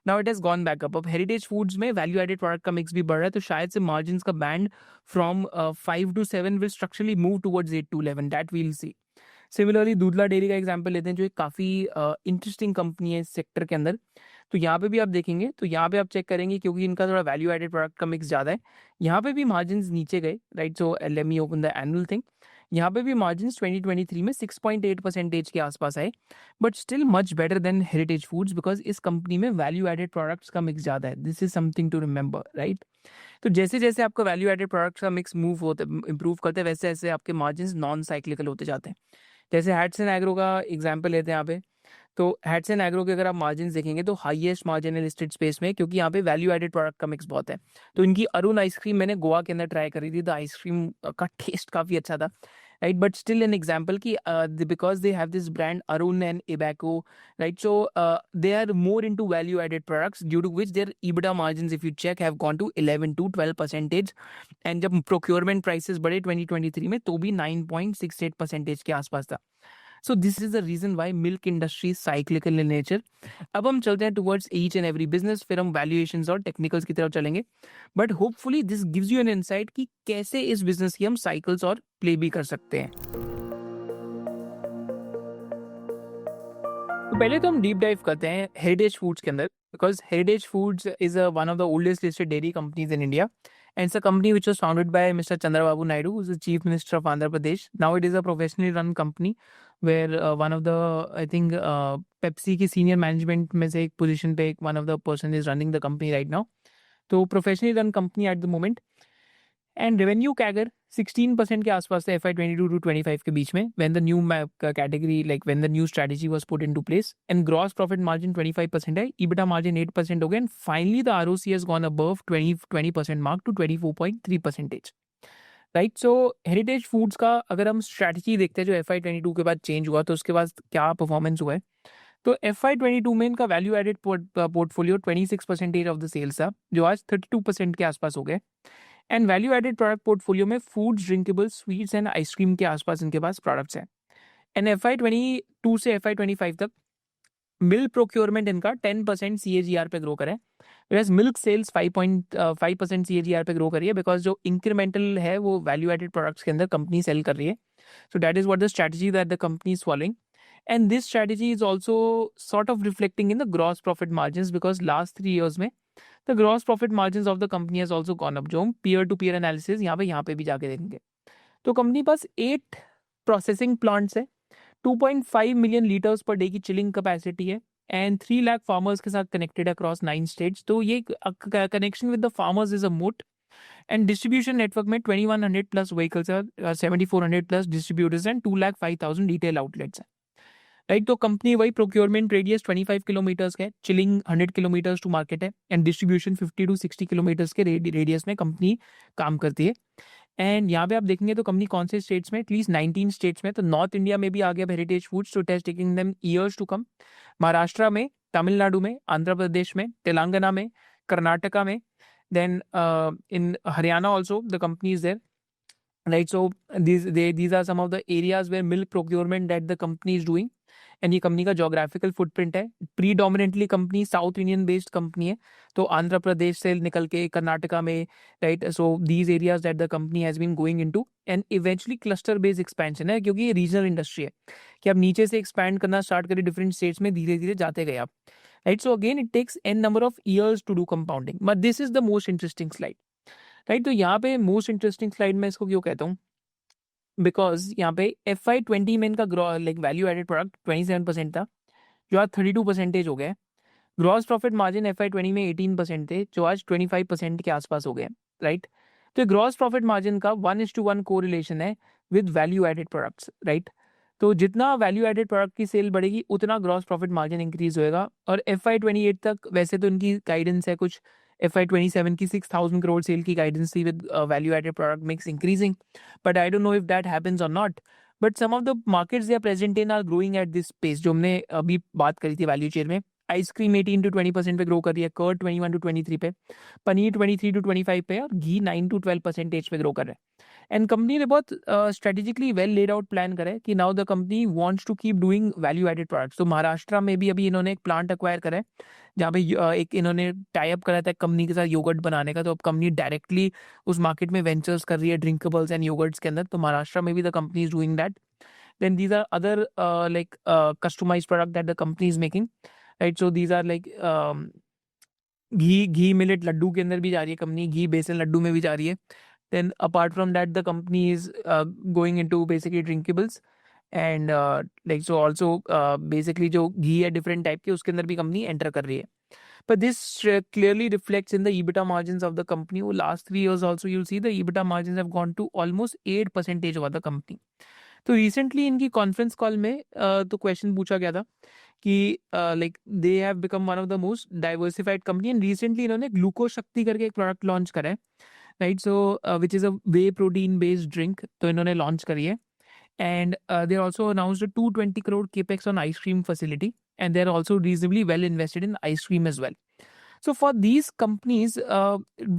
Now it has gone back up. अब हेरिटेज फूड्स में वैल्यू एडेड प्रोडक्ट का मिक्स भी बढ़ रहा है, तो शायद से मार्जिन का band from 5 to 7 will structurally move towards 8 to 11, that we'll see. Similarly Dodla Dairy का एग्जांपल लेते हैं, जो एक काफ़ी इंटरेस्टिंग कंपनी है इस सेक्टर के अंदर। तो यहाँ पे भी आप देखेंगे, तो यहाँ पे आप चेक करेंगे क्योंकि इनका थोड़ा वैल्यू एडेड प्रोडक्ट का मिक्स ज़्यादा है। यहाँ पे भी मार्जिन्स नीचे गए, right? So let me open the annual thing. यहाँ पे भी मार्जिन्स 2023 में 6.8% के आसपास आए, but still much better than Heritage Foods, because इस कंपनी में वैल्यू एडेड प्रोडक्ट्स का मिक्स ज़्यादा है। This is something to remember, right? तो जैसे जैसे आपका वैल्यू एडेड प्रोडक्ट्स का मिक्स मूव होता है, इंप्रूव करते हैं, वैसे वैसे आपके मार्जिन्स नॉन साइक्लिकल होते जाते हैं। जैसे हैट्सन एग्रो का एग्जांपल लेते हैं यहाँ पे। तो हैट्सन एग्रो के अगर आप मार्जिन्स देखेंगे तो हाईएस्ट मार्जिन है लिस्टेड स्पेस में, क्योंकि यहाँ पे वैल्यू एडेड प्रोडक्ट का मिक्स बहुत है। तो इनकी अरुण आइसक्रीम मैंने गोवा के अंदर ट्राई करी थी, तो आइसक्रीम का टेस्ट काफ़ी अच्छा था, राइट? बट स्टिल एन एग्जाम्पल कि because they have this brand Arun and Ibaco, right? So they are more into value added products, due to which their EBITDA margins, if you check, have gone to 11 to 12%। And जब procurement prices बढ़े 2023 में, तो भी 9.68% के आसपास था। So this is the reason why milk industry cyclical in nature. अब हम चलते हैं towards each and every business, फिर हम वैल्यूएशंस और टेक्निकल्स की तरफ चलेंगे। But hopefully this gives you an insight कि कैसे इस बिजनेस की हम साइकिल्स और प्ले भी कर सकते हैं। तो पहले तो हम डीप डाइव करते हैं हेरिटेज फूड्स के अंदर, because heritage foods is one of the oldest listed dairy companies in India, and it's a company which was founded by Mr. Chandrababu Naidu, who's the Chief Minister of Andhra Pradesh. Now it is a professionally run company where one of the, I think, Pepsi की senior management में से एक position पे one of the person is running the company right now. तो professionally run company at the moment. And revenue CAGR 16% के आसपास था FY22 to 25 के बीच में, when the new category, like when the new strategy was put into place. And gross profit margin 25% है, EBITDA margin 8% हो गया, and finally the ROC has gone above 20% mark to 24.3%, right? So Heritage Foods का अगर हम strategy देखते हैं जो FY22 के बाद चेंज हुआ, तो उसके बाद क्या परफॉर्मेंस हुआ है, तो FY22 में इनका value added portfolio 26% of the sales था, जो आज 32% के आसपास हो गए। And value added product portfolio में foods, drinkables, sweets and ice cream के आसपास इनके पास प्रोडक्ट्स हैं। एंड FY22 से FY25 तक मिल्क प्रोक्योरमेंट इनका 10% CAGR पे ग्रो करा है, whereas मिल्क सेल्स 5.5% CAGR पे ग्रो करी है, बिकॉज जो इंक्रीमेंटल है वो वैल्यू एडेड प्रोडक्ट्स के अंदर कंपनी सेल कर रही है। सो that is what the strategy that the company is following, and this strategy is also sort of reflecting in the gross profit margin, because last 3 years में the gross profit margin of the company has also gone up, जो हम peer to peer analysis यहाँ पे भी जाके देखेंगे। तो company पास 8 processing plants है, 2.5 मिलियन लीटर्स पर डे की चिलिंग कैपेसिटी है, एंड 3 लाख फार्मर्स के साथ कनेक्टेड है अक्रॉस 9 स्टेट्स। तो ये connection with the farmers is a moat. And distribution network में 2100 प्लस व्हीकल्स है, 7400 plus distributors and 2,05,000 retail outlets हैं, राइट? तो कंपनी वही प्रोक्योरमेंट रेडियस 25 किलोमीटर्स का है, चिलिंग 100 किलोमीटर्स टू मार्केट है, एंड डिस्ट्रीब्यूशन 50 to 60 किलोमीटर्स के रेडियस में कंपनी काम करती है। एंड यहाँ पे आप देखेंगे तो कंपनी कौन से स्टेट्स में, एटलीस्ट 19 स्टेट्स में, तो नॉर्थ इंडिया में भी आ गया हेरिटेज फूड्स, तो it has taking them years to come. Maharashtra में, तमिलनाडु में, आंध्र प्रदेश में, तेलंगाना में, कर्नाटका में, then in Haryana also the company is there, right? So these are some of the areas where milk procurement that the company is doing, and ये company का geographical footprint है। Predominantly company south Indian based company है, तो आंध्र प्रदेश से निकल के कर्नाटका में, right? So these areas that the company has been going into, and eventually cluster based expansion है, क्योंकि ये रीजनल इंडस्ट्री है कि आप नीचे से एक्सपैंड करना स्टार्ट करें डिफरेंट स्टेट्स में, धीरे धीरे जाते गए आप, right? So again it takes an number of years to do compounding, but this is the most interesting slide, right? तो यहाँ पे मोस्ट इंटरेस्टिंग स्लाइड में इसको क्यों कहता हूँ, बिकॉज यहाँ पे FY20 में इनका लाइक वैल्यू एडेड प्रोडक्ट 27% था, जो आज 32% हो गया। ग्रॉस प्रॉफिट मार्जिन FY20 में 18% थे, जो आज 25% के आसपास हो गए, राइट? तो ग्रॉस प्रॉफिट मार्जिन का 1:1 कोरिलेशन है with value added products, right? तो जितना वैल्यू एडेड प्रोडक्ट की सेल बढ़ेगी उतना ग्रॉस प्रॉफिट मार्जिन इंक्रीज होएगा। और FY28 तक वैसे तो इनकी गाइडेंस है कुछ, FY27 की 6,000 करोड़ सेल की गाइडेंस थी with value added product mix increasing, but I don't know if that happens और नॉट। But some of the markets they are present in are growing at this pace, जो हमने अभी बात करी थी वैल्यू चेन में। आइसक्रीम 18 to 20% पे ग्रो कर रही है, कर्ड 21 to 23 पे, पनीर 23 to 25 पे, और घी 9 to 12% पे ग्रो कर रहा है। एंड कंपनी ने बहुत strategically well laid out plan करा है कि now the company wants to keep doing value added products. तो महाराष्ट्र में भी अभी इन्होंने एक प्लांट एक्वायर करा है, जहाँ पे एक इन्होंने टाई अप करा था कंपनी के साथ योगर्ट बनाने का, तो अब कंपनी डायरेक्टली उस मार्केट में वेंचर्स कर रही है ड्रिंकेबल्स एंड योगर्ट्स के अंदर। तो महाराष्ट्र में भी the company is doing that. Then these are other like customized product that the company is making, right? So these are like ghee millet laddoo के अंदर भी जा रही है कंपनी, घी बेसन लड्डू में भी जा रही है. Then apart from that, the company is going into basically drinkables and like so also basically जो घी है different type के उसके अंदर भी कंपनी enter कर रही है. But this clearly reflects in the EBITDA margins of the company. वो last 3 years also you'll see the EBITDA margins have gone to almost 8% over the company. तो रिसेंटली इनकी कॉन्फ्रेंस कॉल में तो question पूछा गया था कि like they have become one of the most diversified company and recently इन्होंने glucose शक्ति करके एक प्रोडक्ट लॉन्च करा है, राइट? सो which is a way protein based drink, तो इन्होंने लॉन्च करी है. And they also announced 220 crore capex on ice cream facility and they're also reasonably well invested in ice cream as well. So for these companies,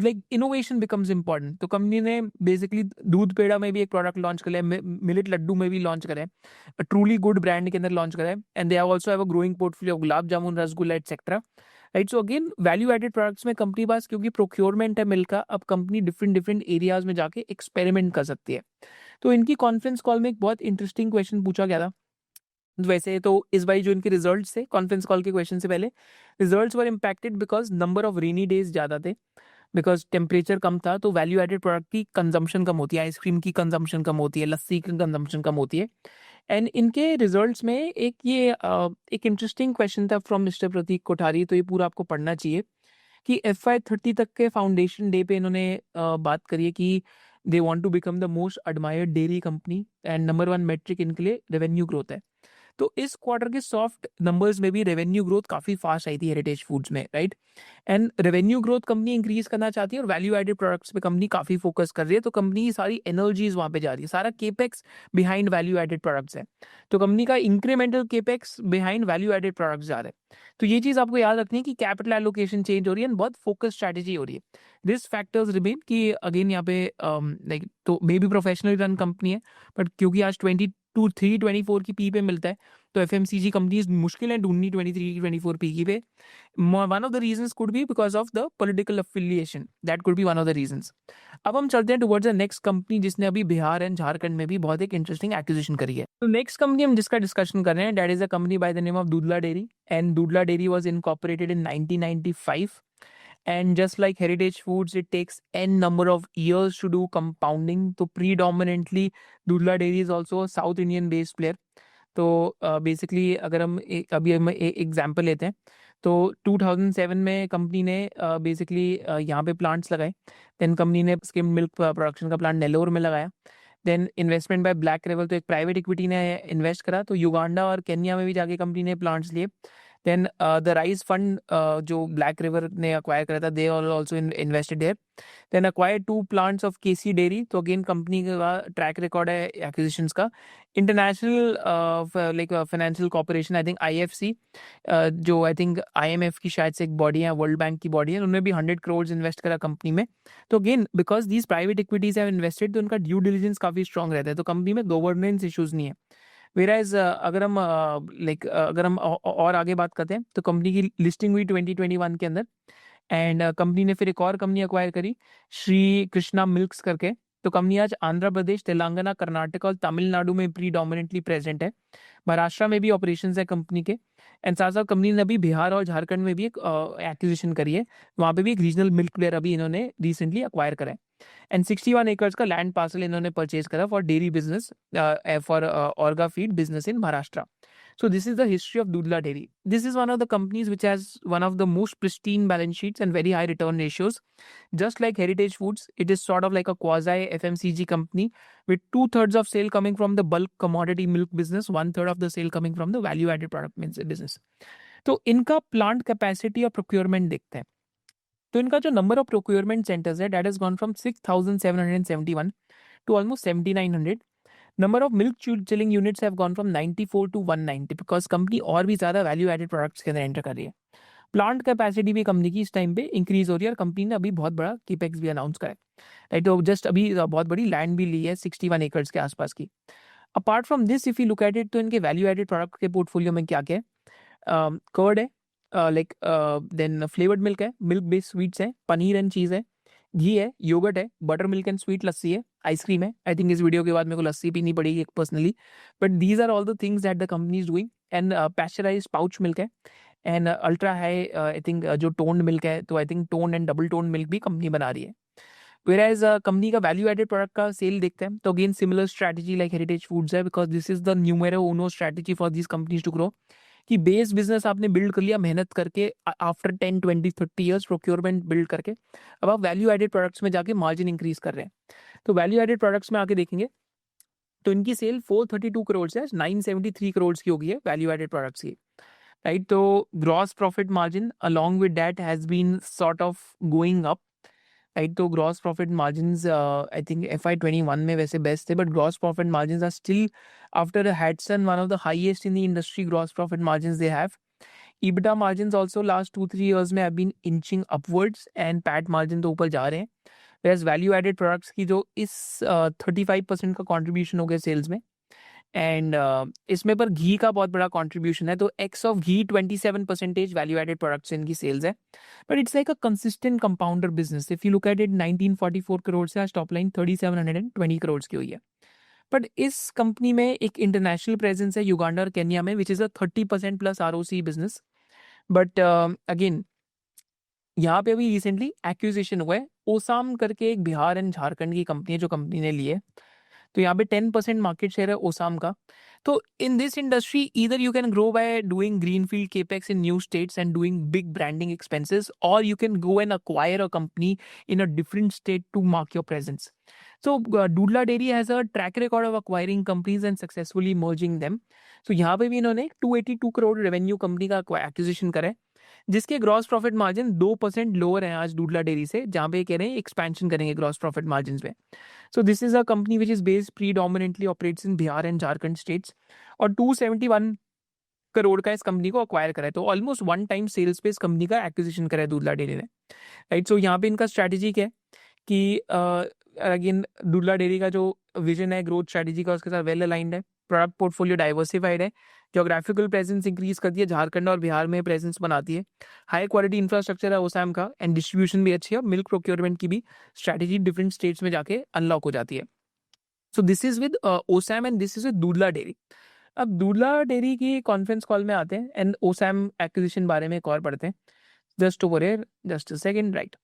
like innovation becomes important. तो company ने basically दूध पेड़ा में भी एक product launch करा है, millet Laddu में भी लॉन्च करा है, ट्रूली गुड ब्रांड के अंदर लॉन्च करा है, and they also have a growing portfolio gulab jamun, rasgulla etcetera, right? So again value added products में कंपनी पास क्योंकि प्रोक्योरमेंट है मिल्क का, अब कंपनी डिफरेंट डिफरेंट एरियाज में जाके एक्सपेरिमेंट कर सकती है. तो इनकी कॉन्फ्रेंस कॉल में एक बहुत इंटरेस्टिंग क्वेश्चन पूछा गया था. वैसे तो इस बार जो इनके रिजल्ट्स थे कॉन्फ्रेंस कॉल के क्वेश्चन से पहले, results were impacted because number of rainy days ज़्यादा थे, बिकॉज टेम्परेचर कम था, तो वैल्यू एडेड प्रोडक्ट की कंजम्पशन कम होती है, आइसक्रीम की कंजम्पशन कम होती है, लस्सी की कंजम्पशन कम होती है. एंड इनके रिजल्ट्स में एक इंटरेस्टिंग क्वेश्चन था फ्रॉम मिस्टर प्रतीक कोठारी, तो ये पूरा आपको पढ़ना चाहिए कि FY30 तक के फाउंडेशन डे पे इन्होंने बात करी है कि they want to become the most admired dairy company and number 1 metric इनके लिए रेवेन्यू ग्रोथ है. तो इस क्वार्टर के सॉफ्ट नंबर्स में भी रेवेन्यू ग्रोथ काफी फास्ट आई थी हेरिटेज फूड्स में, right? And revenue growth company increase करना चाहती है और वैल्यू एडेड प्रोडक्ट्स पे कंपनी काफी फोकस कर रही है, तो कंपनी की सारी एनर्जीज वहां पे जा रही है, सारा capex behind value added products है, तो कंपनी का incremental capex behind value added products जा रहे हैं. तो ये चीज आपको याद रखनी है कि कैपिटल एलोकेशन चेंज हो रही है एंड बहुत फोकस स्ट्रेटेजी हो रही है. दिस फैक्टर्स रिमेन कि अगेन यहाँ पे लाइक तो may be professionally run company है, बट क्योंकि आज 324 की पी पे मिलता है, तो FMCG कंपनीज मुश्किल है ढूंढनी 23-24 पी की पे. One of the reasons could be because of the political affiliation, that could be one of the reasons. अब हम चलते हैं टुवर्ड्स द नेक्स्ट कंपनी जिसने अभी बिहार एंड झारखंड में भी बहुत एक इंटरेस्टिंग एक्विजिशन करी है. तो नेक्स्ट कंपनी हम जिसका डिस्कशन कर रहे हैं, that is a company by the name of Dodla Dairy, and Dodla Dairy was incorporated in 1995. And just like Heritage Foods, it takes n number of years to do compounding. तो predominantly Dudla Dairy is also a South Indian based player. तो basically अगर हम अभी हम एक example लेते हैं, तो 2007 में कंपनी ने बेसिकली यहाँ पे प्लांट्स लगाए. देन कंपनी ने स्किम मिल्क प्रोडक्शन का प्लांट नेल्लोर में लगाया. Then investment by Black River, तो एक प्राइवेट इक्विटी ने इन्वेस्ट करा, तो युगांडा और केन्या में भी जाके कंपनी ने प्लांट्स लिए. देन द राइज फंड जो ब्लैक रिवर ने अक्वायर करा था, they also invested there. Then acquire 2 plants of KC dairy, तो अगेन कंपनी का ट्रैक रिकॉर्ड है एक्विजिशंस का. International like financial corporation, I think IFC, जो आई थिंक IMF की शायद से एक बॉडी है, वर्ल्ड बैंक की बॉडी है, उन्होंने भी 100 crores इन्वेस्ट करा कंपनी में. तो again because these private equities have invested, तो उनका ड्यू डिलिजेंस काफी स्ट्रॉन्ग रहता है, तो कंपनी में गवर्नेंस इश्यूज नहीं है. वेराइज अगर हम अगर हम और आगे बात करते हैं, तो कंपनी की लिस्टिंग हुई 2021 के अंदर, एंड कंपनी ने फिर एक और कंपनी अक्वायर करी, श्री कृष्णा मिल्क्स करके. तो कंपनी आज आंध्र प्रदेश, तेलंगाना, कर्नाटक और तमिलनाडु में प्रीडोमिनेंटली प्रेजेंट है. महाराष्ट्र में भी ऑपरेशंस है कंपनी के, एंड साथ साथ कंपनी ने अभी बिहार और झारखंड में भी एक एक्विजिशन करी है, वहाँ पे भी एक रीजनल मिल्क प्लेयर अभी इन्होंने रिसेंटली अक्वायर करा है. एंड 61 एकर्स का लैंड पार्सल इन्होंने परचेज करा for dairy business, for Orgafeed business in Maharashtra. So this is the history of Dudla Dairy. This is one of the companies which has one of the most pristine balance sheets and very high return ratios. Just like Heritage Foods, it is sort of like a quasi FMCG company with 2/3 of sale coming from the bulk commodity milk business, 1/3 of the sale coming from the value added product business. तो इनका plant capacity और procurement देखते हैं. तो इनका जो number of procurement centres है, that has gone from 6,771 to almost 7,900. Number of milk chilling units have gone from 94 to 190, because company और भी ज़्यादा वैल्यू एडेड प्रोडक्ट्स के अंदर एंटर कर रही है. प्लांट कैपेसिटी भी कंपनी की इस टाइम पे इंक्रीज हो रही है, और कंपनी ने अभी बहुत बड़ा केपेक्स भी अनाउंस करा है, राइट? तो जस्ट अभी बहुत बड़ी लैंड भी ली है 61 एकर्स के आसपास की. Apart from this, if you look at it, तो इनके वैल्यू एडेड प्रोडक्ट के पोर्टफोलियो में क्या क्या है? कर्ड है, लाइक देन फ्लेवर्ड मिल्क है, मिल्क बेस्ड स्वीट्स है, पनीर एंड चीज़ है, घी है, योगर्ट है, बटर मिल्क एंड स्वीट लस्सी है, आइसक्रीम है। आई थिंक इस वीडियो के बाद मेरे को लस्सी पीनी पड़ेगी personally, but these are all the things that the company is doing. And pasteurised pouch milk है, and ultra high I think जो टोन्ड मिल्क है, तो I think toned and double toned milk भी कंपनी बना रही है। Whereas company का value added product का सेल देखते हैं, तो again similar strategy like Heritage Foods है, because this is the numero uno strategy for this companies to grow. कि बेस बिजनेस आपने बिल्ड कर लिया मेहनत करके, आफ्टर 10 20 30 ईयर्स प्रोक्योरमेंट बिल्ड करके, अब आप वैल्यू एडेड प्रोडक्ट्स में जाके मार्जिन इंक्रीज कर रहे हैं। तो वैल्यू एडेड प्रोडक्ट्स में आके देखेंगे तो इनकी सेल 432 करोड़ से 973 करोड़ की हो गई है वैल्यू एडेड प्रोडक्ट्स की, राइट। तो gross profit margin along with that has been sort of going up, right. तो gross profit margins I think FY 21 में वैसे बेस्ट थे, but gross profit margins are still after Hatsun one of the highest in the industry gross profit margins they have. EBITDA margins also last 2 3 years में have been inching upwards and PAT margin तो ऊपर जा रहे हैं। whereas value added products की जो इस 35% का कंट्रीब्यूशन हो गया सेल्स में, एंड इसमें पर घी का बहुत बड़ा कंट्रीब्यूशन है, तो ex of ghee 27% value added products इनकी सेल्स है। But it's like a consistent compounder business. If you look at it, 1944 crore से आज टॉप लाइन 3720 करोड़ की हुई है। बट इस कंपनी में एक इंटरनेशनल प्रेजेंस है युगांडा और केन्या में, which is a 30% plus ROC business. But again यहाँ पे अभी रिसेंटली एक्विजिशन हुआ है, ओसाम करके एक बिहार एंड झारखंड की कंपनी है जो कंपनी ने ली है। तो यहाँ पे 10% मार्केट शेयर है ओसाम का। तो in this industry either you can grow by doing greenfield capex in new states and doing big branding expenses, और you can go and acquire a company in a different state to mark your presence. So Dudla Dairy has a track record of acquiring companies and successfully merging them. So यहाँ पे भी इन्होंने 282 crore revenue company का acquisition करा है, जिसके gross profit margin 2% lower है आज डूडला डेयरी से, जहाँ पे कह रहे हैं एक्सपेंशन करेंगे ग्रॉस प्रॉफिट मार्जिन में। सो this is a company which is based predominantly operates in Bihar and Jharkhand states, और 271 करोड़ का इस कंपनी को अक्वायर करा है। तो ऑलमोस्ट 1 टाइम सेल्स पे इस कंपनी का एक्विजिशन करा है दूधला डेयरी ने, राइट। सो यहाँ पे इनका स्ट्रैटेजी क्या है कि अगेन दूधला डेयरी का जो विजन है ग्रोथ स्ट्रैटेजी का, उसके साथ वेल अलाइंड है। प्रोडक्ट पोर्टफोलियो डाइवर्सिफाइड है, जोग्राफिकल प्रेजेंस इंक्रीज करती है, झारखंड और बिहार में प्रेजेंस बनाती है। हाई क्वालिटी इंफ्रास्ट्रक्चर है ओसैम का, एंड डिस्ट्रीब्यूशन भी अच्छी है, मिल्क प्रोक्योरमेंट की भी स्ट्रैटेजी डिफरेंट स्टेट्स में जाके अनलॉक हो जाती है। So this is with Osam and this is with Dodla Dairy. अब दूधला डेयरी की कॉन्फ्रेंस कॉल में आते हैं एंड ओसैम एक्विजिशन बारे में एक और पढ़ते हैं। Just over here, just a second, right.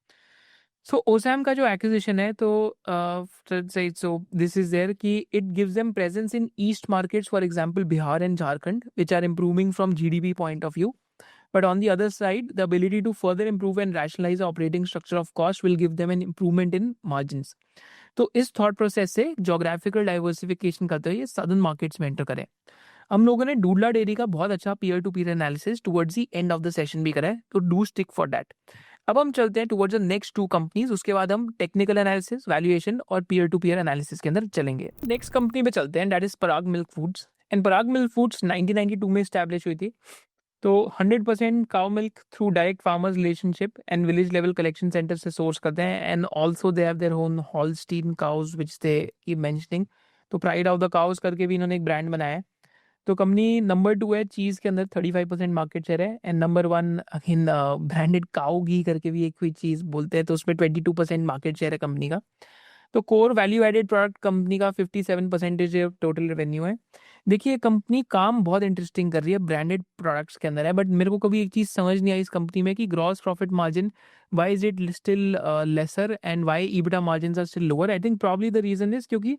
So Osam का जो एक्विजिशन है, तो सो दिस इज देयर कि it gives them presence in east markets, for example Bihar and Jharkhand, which are improving from GDP point of view. But on the other side, the ability to further improve and rationalize the operating structure of cost will give them an improvement in margins. तो इस thought process से geographical diversification करते हुए southern markets में enter करें। हम लोगों ने डूडला डेयरी का बहुत अच्छा peer to peer analysis towards the end of the session भी करा है, तो डू स्टिक फॉर दैट। अब हम चलते हैं टुवर्ड्स द नेक्स्ट 2 कंपनीज, उसके बाद हम टेक्निकल एनालिसिस, वैल्यूएशन और पीयर टू पीयर एनालिसिस के अंदर चलेंगे। नेक्स्ट कंपनी पे चलते हैं, that is Parag milk Foods. And Parag milk Foods 1992 में स्टैब्लिश हुई थी। तो 100% cow milk through direct farmers relationship and village level collection centre से सोर्स करते हैं, and also they have their own Holstein cows which they keep mentioning. तो प्राइड ऑफ द काउज करके भी इन्होंने एक ब्रांड बनाया है। तो कंपनी नंबर 2 है चीज़ के अंदर, 35% मार्केट शेयर है, and number 1 in branded cow ghee करके भी एक कोई चीज़ बोलते हैं, तो उसमें 22% मार्केट शेयर है कंपनी का। तो core value added product company का 57% टोटल रेवेन्यू है। देखिए कंपनी काम बहुत इंटरेस्टिंग कर रही है, ब्रांडेड प्रोडक्ट्स के अंदर है, बट मेरे को कभी एक चीज़ समझ नहीं आई इस कंपनी में कि gross profit margin why is it still lesser and why EBITDA margin are still lower. I think probably the reason is क्योंकि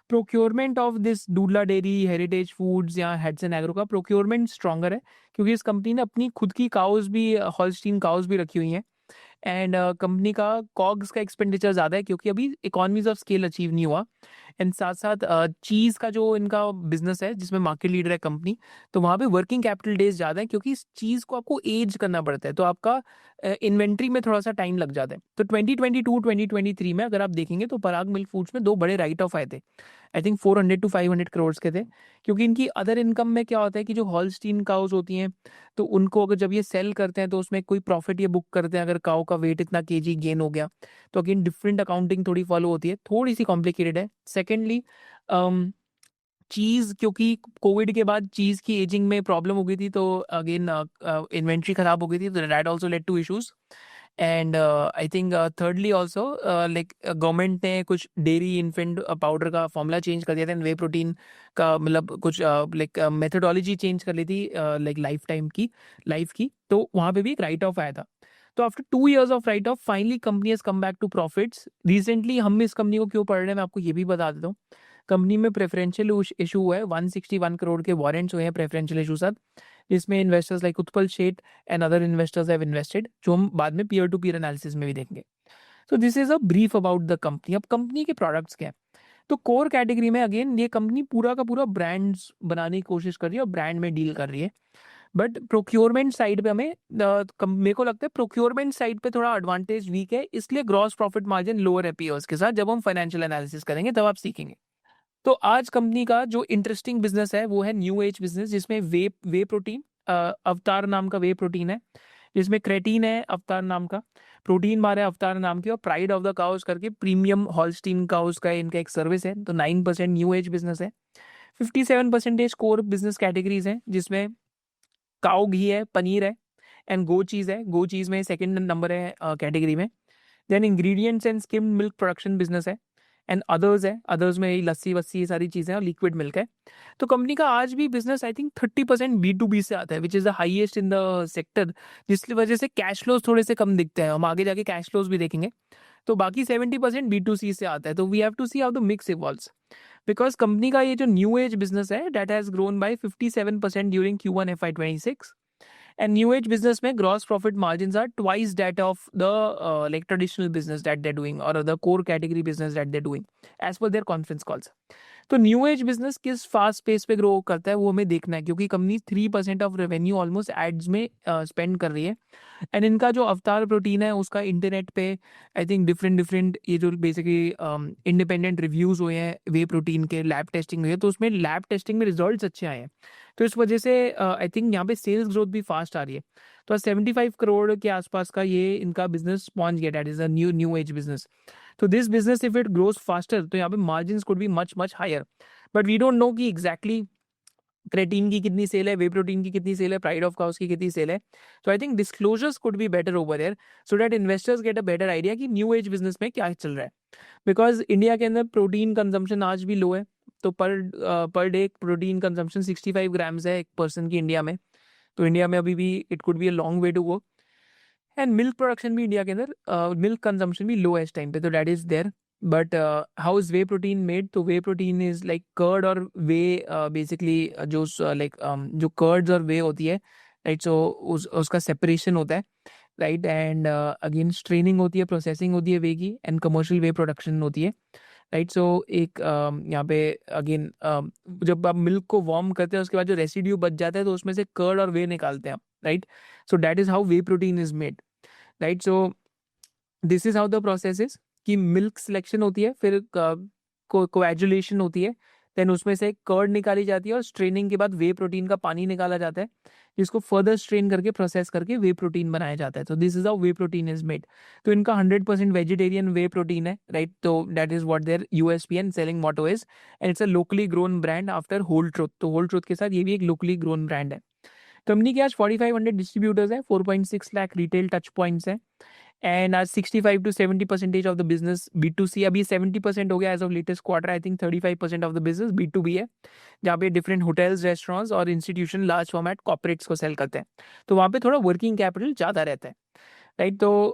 procurement of this Dodla Dairy, Heritage Foods या हेडसन एग्रो का प्रोक्योरमेंट स्ट्रॉगर है, क्योंकि इस company ने अपनी खुद की काउज भी, हॉलस्टीन काउज भी रखी हुई हैं। एंड कंपनी का कॉग्स का एक्सपेंडिचर ज़्यादा है क्योंकि अभी इकोनॉमीज ऑफ स्केल अचीव नहीं हुआ। एंड साथ साथ चीज़ का जो इनका बिजनेस है जिसमें मार्केट लीडर है कंपनी, तो वहाँ पे वर्किंग कैपिटल डेज ज़्यादा है क्योंकि इस चीज़ को आपको एज करना पड़ता है, तो आपका इन्वेंट्री में थोड़ा सा टाइम लग जाता है। तो 2022-2023 में अगर आप देखेंगे तो पराग मिल्क फूड्स में 2 बड़े राइट ऑफ आए थे, आई थिंक 400 to 500 करोड़ के थे। क्योंकि इनकी अदर इनकम में क्या होता है कि जो हॉलस्टीन काउज होती हैं, तो उनको अगर जब ये सेल करते हैं तो उसमें कोई प्रॉफिट ये बुक करते हैं, अगर काउ का वेट इतना केजी गेन हो गया, तो अगेन डिफरेंट अकाउंटिंग थोड़ी फॉलो होती है, थोड़ी सी कॉम्प्लिकेटेड है। सेकेंडली चीज़, क्योंकि कोविड के बाद चीज़ की एजिंग में प्रॉब्लम हो गई थी, तो अगेन इन्वेंट्री खराब हो गई थी, तो that also led to issues. And I think thirdly also लाइक गवर्नमेंट ने कुछ डेयरी इन्फेंट पाउडर का फॉर्मूला चेंज कर दिया था, वे प्रोटीन का मतलब कुछ लाइक मेथोडोलॉजी चेंज कर ली थी लाइक लाइफ की, तो वहाँ पे भी एक राइट ऑफ आया था। तो after 2 years of write off finally company has come back to profits. Recently हम इस कंपनी को क्यों पढ़ रहे हैं मैं आपको ये भी बता देता हूँ। कंपनी में प्रेफरेंशियल इशू हुआ है, 161 करोड़ के वारंट्स हुए हैं प्रेफरेंशियल इशू साथ, जिसमें investors like Utpal Sheth and other investors have invested, जो हम बाद में पीयर टू पीयर एनालिसिस में भी देखेंगे। सो this is a brief about the company. अब कंपनी के प्रोडक्ट्स क्या है, तो कोर कैटेगरी में अगेन ये कंपनी पूरा का पूरा ब्रांड्स बनाने की कोशिश कर रही है और ब्रांड में डील कर रही है। बट प्रोक्योरमेंट साइड पे हमें मेरे को लगता है प्रोक्योरमेंट साइड पे थोड़ा एडवांटेज वीक है, इसलिए ग्रॉस प्रॉफिट मार्जिन लोअर है पीयर्स के साथ। जब हम फाइनेंशियल एनालिसिस करेंगे तब आप सीखेंगे। तो आज कंपनी का जो इंटरेस्टिंग बिजनेस है वो है न्यू एज बिजनेस, जिसमें वे प्रोटीन अवतार नाम का वे प्रोटीन है, जिसमें क्रेटीन है अवतार नाम का, प्रोटीन बार है अवतार नाम की, और प्राइड ऑफ द काउस करके प्रीमियम हॉलस्टीन काउस का इनका एक सर्विस है। तो 9% न्यू एज बिजनेस है। 57% कोर बिजनेस कैटेगरीज हैं, जिसमें काउ घी है, पनीर है एंड गो चीज है। गो चीज में सेकंड नंबर है कैटेगरी में। Then ingredients and skimmed milk production business है एंड अदर्स है। अदर्स में यही लस्सी वस्सी ये सारी चीजें और लिक्विड मिल्क है। तो कंपनी का आज भी बिजनेस आई थिंक 30% B2B से आता है, which is the highest in the sector, जिसकी वजह से कैश फ्लोज थोड़े से कम दिखते हैं। हम आगे जाके कैश फ्लोज भी देखेंगे। तो बाकी 70% B2C से आता है। तो we have to see how the mix evolves, because company का ये जो न्यू एज बिजनेस है that has grown by 57% during Q1 FY26। And new age business में gross profit margins are twice that of the like traditional business that they're doing or the core category business that they're doing as per their conference calls. तो new age business किस fast pace पे grow करता है वो हमें देखना है, क्योंकि company 3% of revenue almost ads में स्पेंड कर रही है। एंड इनका जो अवतार प्रोटीन है उसका इंटरनेट पे आई थिंक डिफरेंट डिफरेंट ये जो बेसिकली इंडिपेंडेंट रिव्यूज हुए हैं वे प्रोटीन के, लैब टेस्टिंग हुई है, तो उसमें लैब टेस्टिंग में रिजल्ट्स अच्छे आए हैं। तो इस वजह से आई थिंक यहाँ पे सेल्स ग्रोथ भी फास्ट आ रही है। तो 75 करोड़ के आसपास का ये इनका बिजनेस पहुंच गया, that is a new age business. तो this business if it grows faster तो यहाँ पे margin could be much higher, but we don't know कि एग्जैक्टली क्रेटीन की कितनी सेल है, वे प्रोटीन की कितनी सेल है, प्राइड ऑफ काउस की कितनी सेल है। तो I think disclosures could be better over here, so that investors get a better idea कि न्यू एज बिजनेस में क्या चल रहा है। बिकॉज इंडिया के अंदर प्रोटीन कंजम्पशन आज भी लो है। तो per day protein consumption 65 grams है एक पर्सन की इंडिया में। तो इंडिया में अभी भी it could be a long way to go. And milk production भी इंडिया के अंदर मिल्क कंजम्पशन भी लो है इस टाइम पे, तो that is there. But how is whey protein made, तो whey protein is like curd और वे बेसिकली जो लाइक जो कर्ड्स और वे होती है, राइट। सो उसका सेपरेशन होता है, राइट। एंड अगेन स्ट्रेनिंग होती है, प्रोसेसिंग होती है वे की, एंड कमर्शियल वे प्रोडक्शन होती है, राइट। सो एक यहाँ पे अगेन जब आप मिल्क को वार्म करते हैं उसके बाद जो रेसिड्यू बच जाता है तो उसमें से कर्ड और वे निकालते हैं आप, right. So that is how whey protein is made, right. So this is how the process is कि मिल्क सिलेक्शन होती है, फिर कोएजुलेशन होती है, देन उसमें से कर्ड निकाली जाती है और स्ट्रेनिंग के बाद वे प्रोटीन का पानी निकाला जाता है, जिसको फर्दर स्ट्रेन करके प्रोसेस करके वे प्रोटीन बनाया जाता है। तो this is how whey protein is made. तो इनका 100% वेजिटेरियन वे प्रोटीन है, राइट। तो that is what their USP and selling motto is, and it's a locally grown brand after Whole Truth. तो होल ट्रुथ के साथ ये भी एक लोकली ग्रोन ब्रांड है। कंपनी के आज 4500 डिस्ट्रीब्यूटर्स है, 4.6 लाख रिटेल टच पॉइंट्स है, एंड आज 65 to 70% of the business B2C, अभी 70% हो गया as of latest quarter. I think 35% of the business B2B है, जहाँ पे डिफरेंट होटल्स, रेस्टोरेंट्स और इंस्टीट्यूशन लार्ज फॉर्मेट कॉर्पोरेट्स को सेल करते हैं। तो वहाँ पे थोड़ा वर्किंग कैपिटल ज़्यादा रहता है, राइट। तो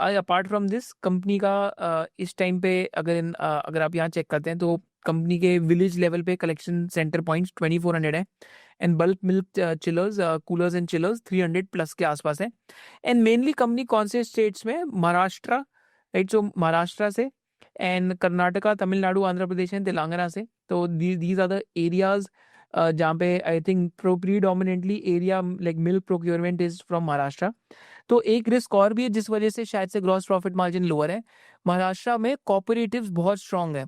अपार्ट फ्रॉम दिस कंपनी का इस टाइम पे अगर आप यहाँ चेक करते हैं तो कंपनी के विलेज लेवल पे कलेक्शन सेंटर पॉइंट्स 2400 है, and bulk milk chillers, coolers and chillers 300 plus के आसपास है। एंड मेनली कंपनी कौन से स्टेट्स में, महाराष्ट्र, राइट। सो महाराष्ट्र से, एंड कर्नाटका, तमिलनाडु, आंध्र प्रदेश एंड तेलंगाना से। तो दीज आर द एरियाज जहाँ पे I think predominantly area like milk procurement is from Maharashtra. तो एक रिस्क और भी है जिस वजह से शायद से ग्रॉस प्रॉफिट मार्जिन लोअर है, महाराष्ट्र में कोऑपरेटिव्स बहुत स्ट्रांग है।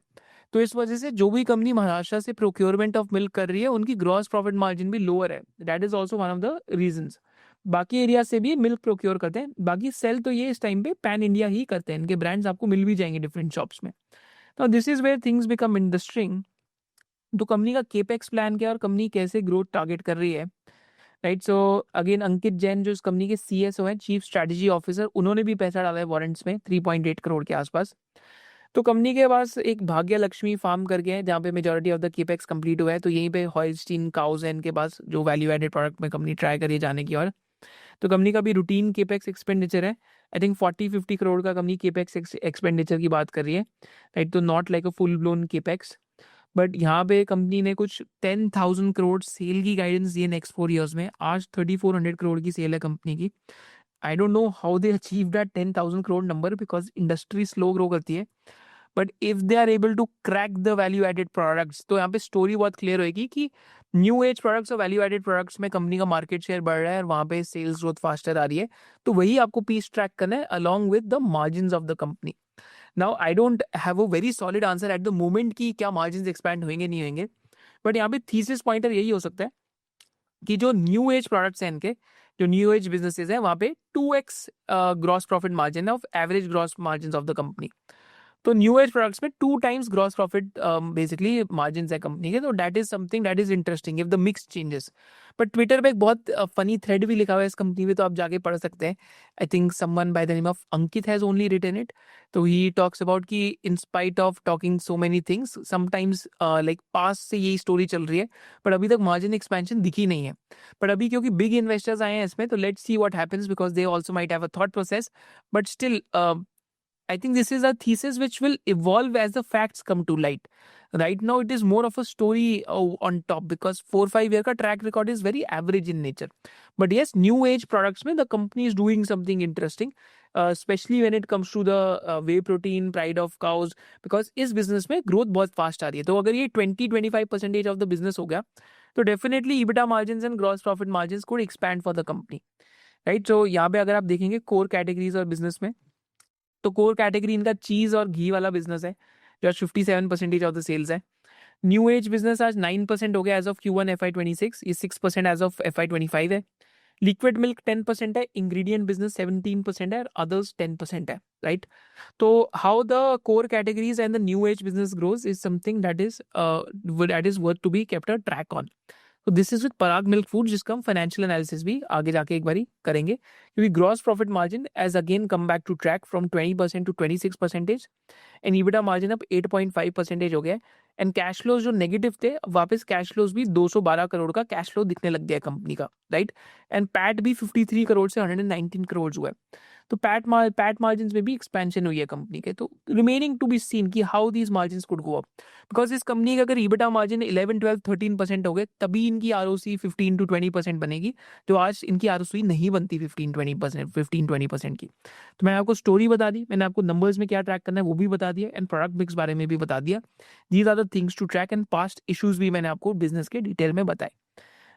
तो इस वजह से जो भी कंपनी महाराष्ट्र से प्रोक्योरमेंट ऑफ मिल्क कर रही है उनकी ग्रॉस प्रॉफिट मार्जिन भी लोअर है, that is also one of the reasons. बाकी एरिया से भी मिल्क प्रोक्योर करते हैं, बाकी सेल तो ये इस टाइम पे पैन इंडिया ही करते हैं, इनके ब्रांड्स आपको मिल भी जाएंगे डिफरेंट शॉप्स में। तो this is where things become interesting. तो कंपनी का केपेक्स प्लान क्या है और कंपनी कैसे ग्रोथ टारगेट कर रही है। राइट। सो अगेन अंकित जैन जो इस कंपनी के CSO हैं, चीफ स्ट्रैटेजी ऑफिसर, उन्होंने भी पैसा डाला है वारंट्स में 3.8 करोड़ के आसपास। तो कंपनी के पास एक भाग्य लक्ष्मी फार्म करके है जहाँ पे majority of the capex complete हुआ है। तो यहीं पे हॉलस्टीन काउज है इनके पास, जो वैल्यू एडेड प्रोडक्ट में कंपनी ट्राई करिए जाने की। और तो कंपनी का भी रूटीन केपेक्स एक्सपेंडिचर है, आई थिंक 40-50 करोड़ का कंपनी केपेक्स एक्सपेंडिचर की बात कर रही है, राइट। तो not like a full blown capex, but यहाँ पे कंपनी ने कुछ 10,000 करोड़ सेल की गाइडेंस दी है नेक्स्ट 4 ईयर्स में। आज 3,400 करोड़ की सेल है कंपनी की। I don't know how they achieve that 10,000 crore number, because industry slow grow करती है। But if they are able to crack the value added products, तो यहाँ पे स्टोरी बहुत क्लियर होगी कि न्यू एज प्रोडक्ट्स और वैल्यू एडेड प्रोडक्ट्स में कंपनी का मार्केट शेयर बढ़ रहा है और वहाँ पे सेल्स ग्रोथ फास्टर आ रही है। तो वही आपको पीस ट्रैक करना है along with the margin of the company. Now I don't have a very solid answer at the moment कि क्या मार्जिन एक्सपैंड होंगे नहीं होंगे, बट यहाँ पे थीसिस पॉइंटर यही हो सकता है कि जो न्यू एज प्रोडक्ट्स हैं इनके, जो न्यू एज बिजनेसेस हैं, वहाँ पे 2x ग्रॉस प्रॉफिट मार्जिन है of average gross margin of the company. तो न्यू एज प्रोडक्ट्स में 2 times gross profit basically margin है कंपनी के। तो that is something that is interesting if the mix changes. But Twitter पे एक बहुत funny thread भी लिखा हुआ है इस कंपनी में, तो आप जाके पढ़ सकते हैं। I think someone by the name of Ankit has only written it. तो ही टॉक्स अबाउट कि in spite of talking so many things, sometimes like पास से यही स्टोरी चल रही है, बट अभी तक मार्जिन एक्सपेंशन दिखी नहीं है। बट अभी क्योंकि बिग इन्वेस्टर्स आए हैं इसमें, तो let's see what happens, because they also might have a thought process. But still I think this is a thesis which will evolve as the facts come to light. Right now, it is more of a story on top, because 4-5 year ka track record is very average in nature. But yes, new age products mein the company is doing something interesting, especially when it comes to the whey protein, pride of cows, because इस business में growth बहुत fast आ रही है। तो अगर ये 20-25% of the business हो गया, तो definitely EBITDA margins and gross profit margins could expand for the company. Right. तो यहाँ पे अगर आप देखेंगे कोर कैटेगरीज और बिजनेस में, तो कोर कैटेगरी इनका चीज और घी वाला बिजनेस है, जो आज 57% ऑफ द सेल्स है। न्यू एज बिजनेस आज 9% हो गया एज ऑफ Q1 FY26, ये 6% एज ऑफ FY25 है। लिक्विड मिल्क 10% है, इंग्रेडिएंट बिजनेस 17% है, और अदर्स 10% है, राइट। तो how the core categories and the new age business grows is something that is worth to be kept a track on. तो this is with Parag Milk Food, जिसका हम financial analysis भी आगे जाके एक बारी करेंगे, क्योंकि gross profit margin has again come back to track from 20% to 26%, and EBITDA margin अब 8.5% हो गया। एंड कैश फ्लोज जो नेगेटिव थे, वापस कैश फ्लोज भी 212 करोड़ का कैश फ्लो दिखने लग गया कंपनी का, राइट। एंड पैट भी 53 करोड़ से 119 करोड़ हुआ है। तो पैट मार्जिन में भी एक्सपेंशन हुई है कंपनी के। तो रिमेनिंग टू बी सीन कि how these margin could go up, because इस कंपनी का अगर EBITDA मार्जिन 11-12-13% हो गए, तभी इनकी ROC 15-20% बनेगी, जो आज इनकी ROC नहीं बनती 15-20% की। तो मैंने आपको स्टोरी बता दी, मैंने आपको नंबर्स में क्या ट्रैक करना है वो भी बता दिया, एंड प्रोडक्ट मिक्स बारे में भी बता दिया। These are the things to track, and past issues भी मैंने आपको बिजनेस के डिटेल में बताए।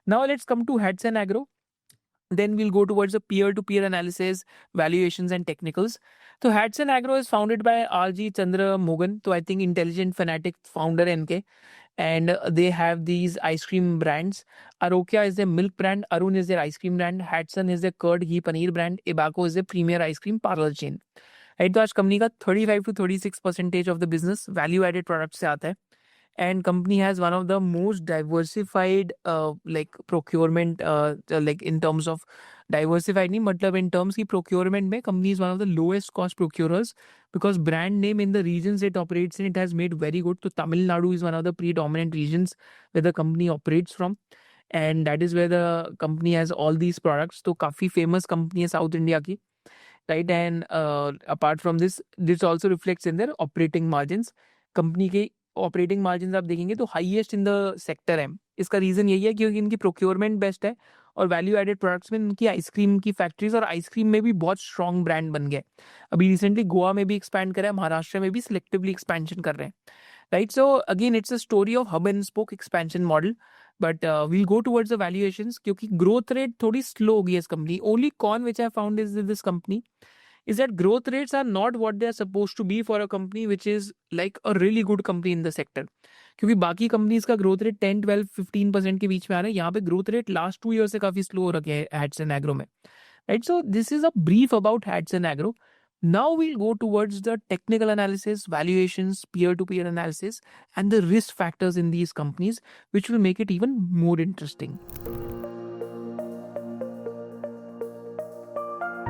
Now let's come to Hatsun Agro. Then we'll go towards the peer-to-peer analysis, valuations, and technicals. So Hatsun Agro is founded by RG Chandra Mogan. So I think intelligent fanatic founder NK. And they have these ice cream brands. Arokia is their milk brand. Arun is their ice cream brand. Hatsun is their curd ghee paneer brand. Ibako is their premier ice cream parlor chain. Right, तो आज company का 35-36% of the business value added products से आता है। And company has one of the most diversified like procurement like in terms of diversified नहीं, मतलब in terms की procurement में company is one of the lowest cost procurers, because brand name in the regions it operates in, it has made very good. So Tamil Nadu is one of the predominant regions where the company operates from, and that is where the company has all these products. तो काफ़ी famous company है South India की, right? And apart from this, this also reflects in their operating margins. Company के operating margin आप देखेंगे तो highest in the sector है। इसका रीजन यही है क्योंकि इनकी प्रोक्योरमेंट बेस्ट है, और वैल्यू एडेड प्रोडक्ट्स में इनकी आइसक्रीम की फैक्ट्रीज और आइसक्रीम में भी बहुत स्ट्रॉन्ग ब्रांड बन गए। अभी रिसेंटली गोवा में भी एक्सपैंड कर रहा है, महाराष्ट्र में भी सिलेक्टिवली एक्सपेंशन कर रहे हैं, right. So again it's a story of hub and spoke expansion model, but we'll go towards the valuations, क्योंकि ग्रोथ रेट थोड़ी स्लो होगी इस company. Only con which I found is this company is that growth rates are not what they are supposed to be for a company which is like a really good company in the sector. क्योंकि बाकी companies का growth rate 10-12-15% के बीच में आ रहा है, यहाँ पे ग्रोथ रेट लास्ट 2 ईयर से काफी स्लो हो रखे हैं Hatsun Agro में, right. So this is a brief about Hatsun Agro. Now we'll go towards the technical analysis, valuations, peer-to-peer analysis, and the risk factors in these companies, which will make it even more interesting.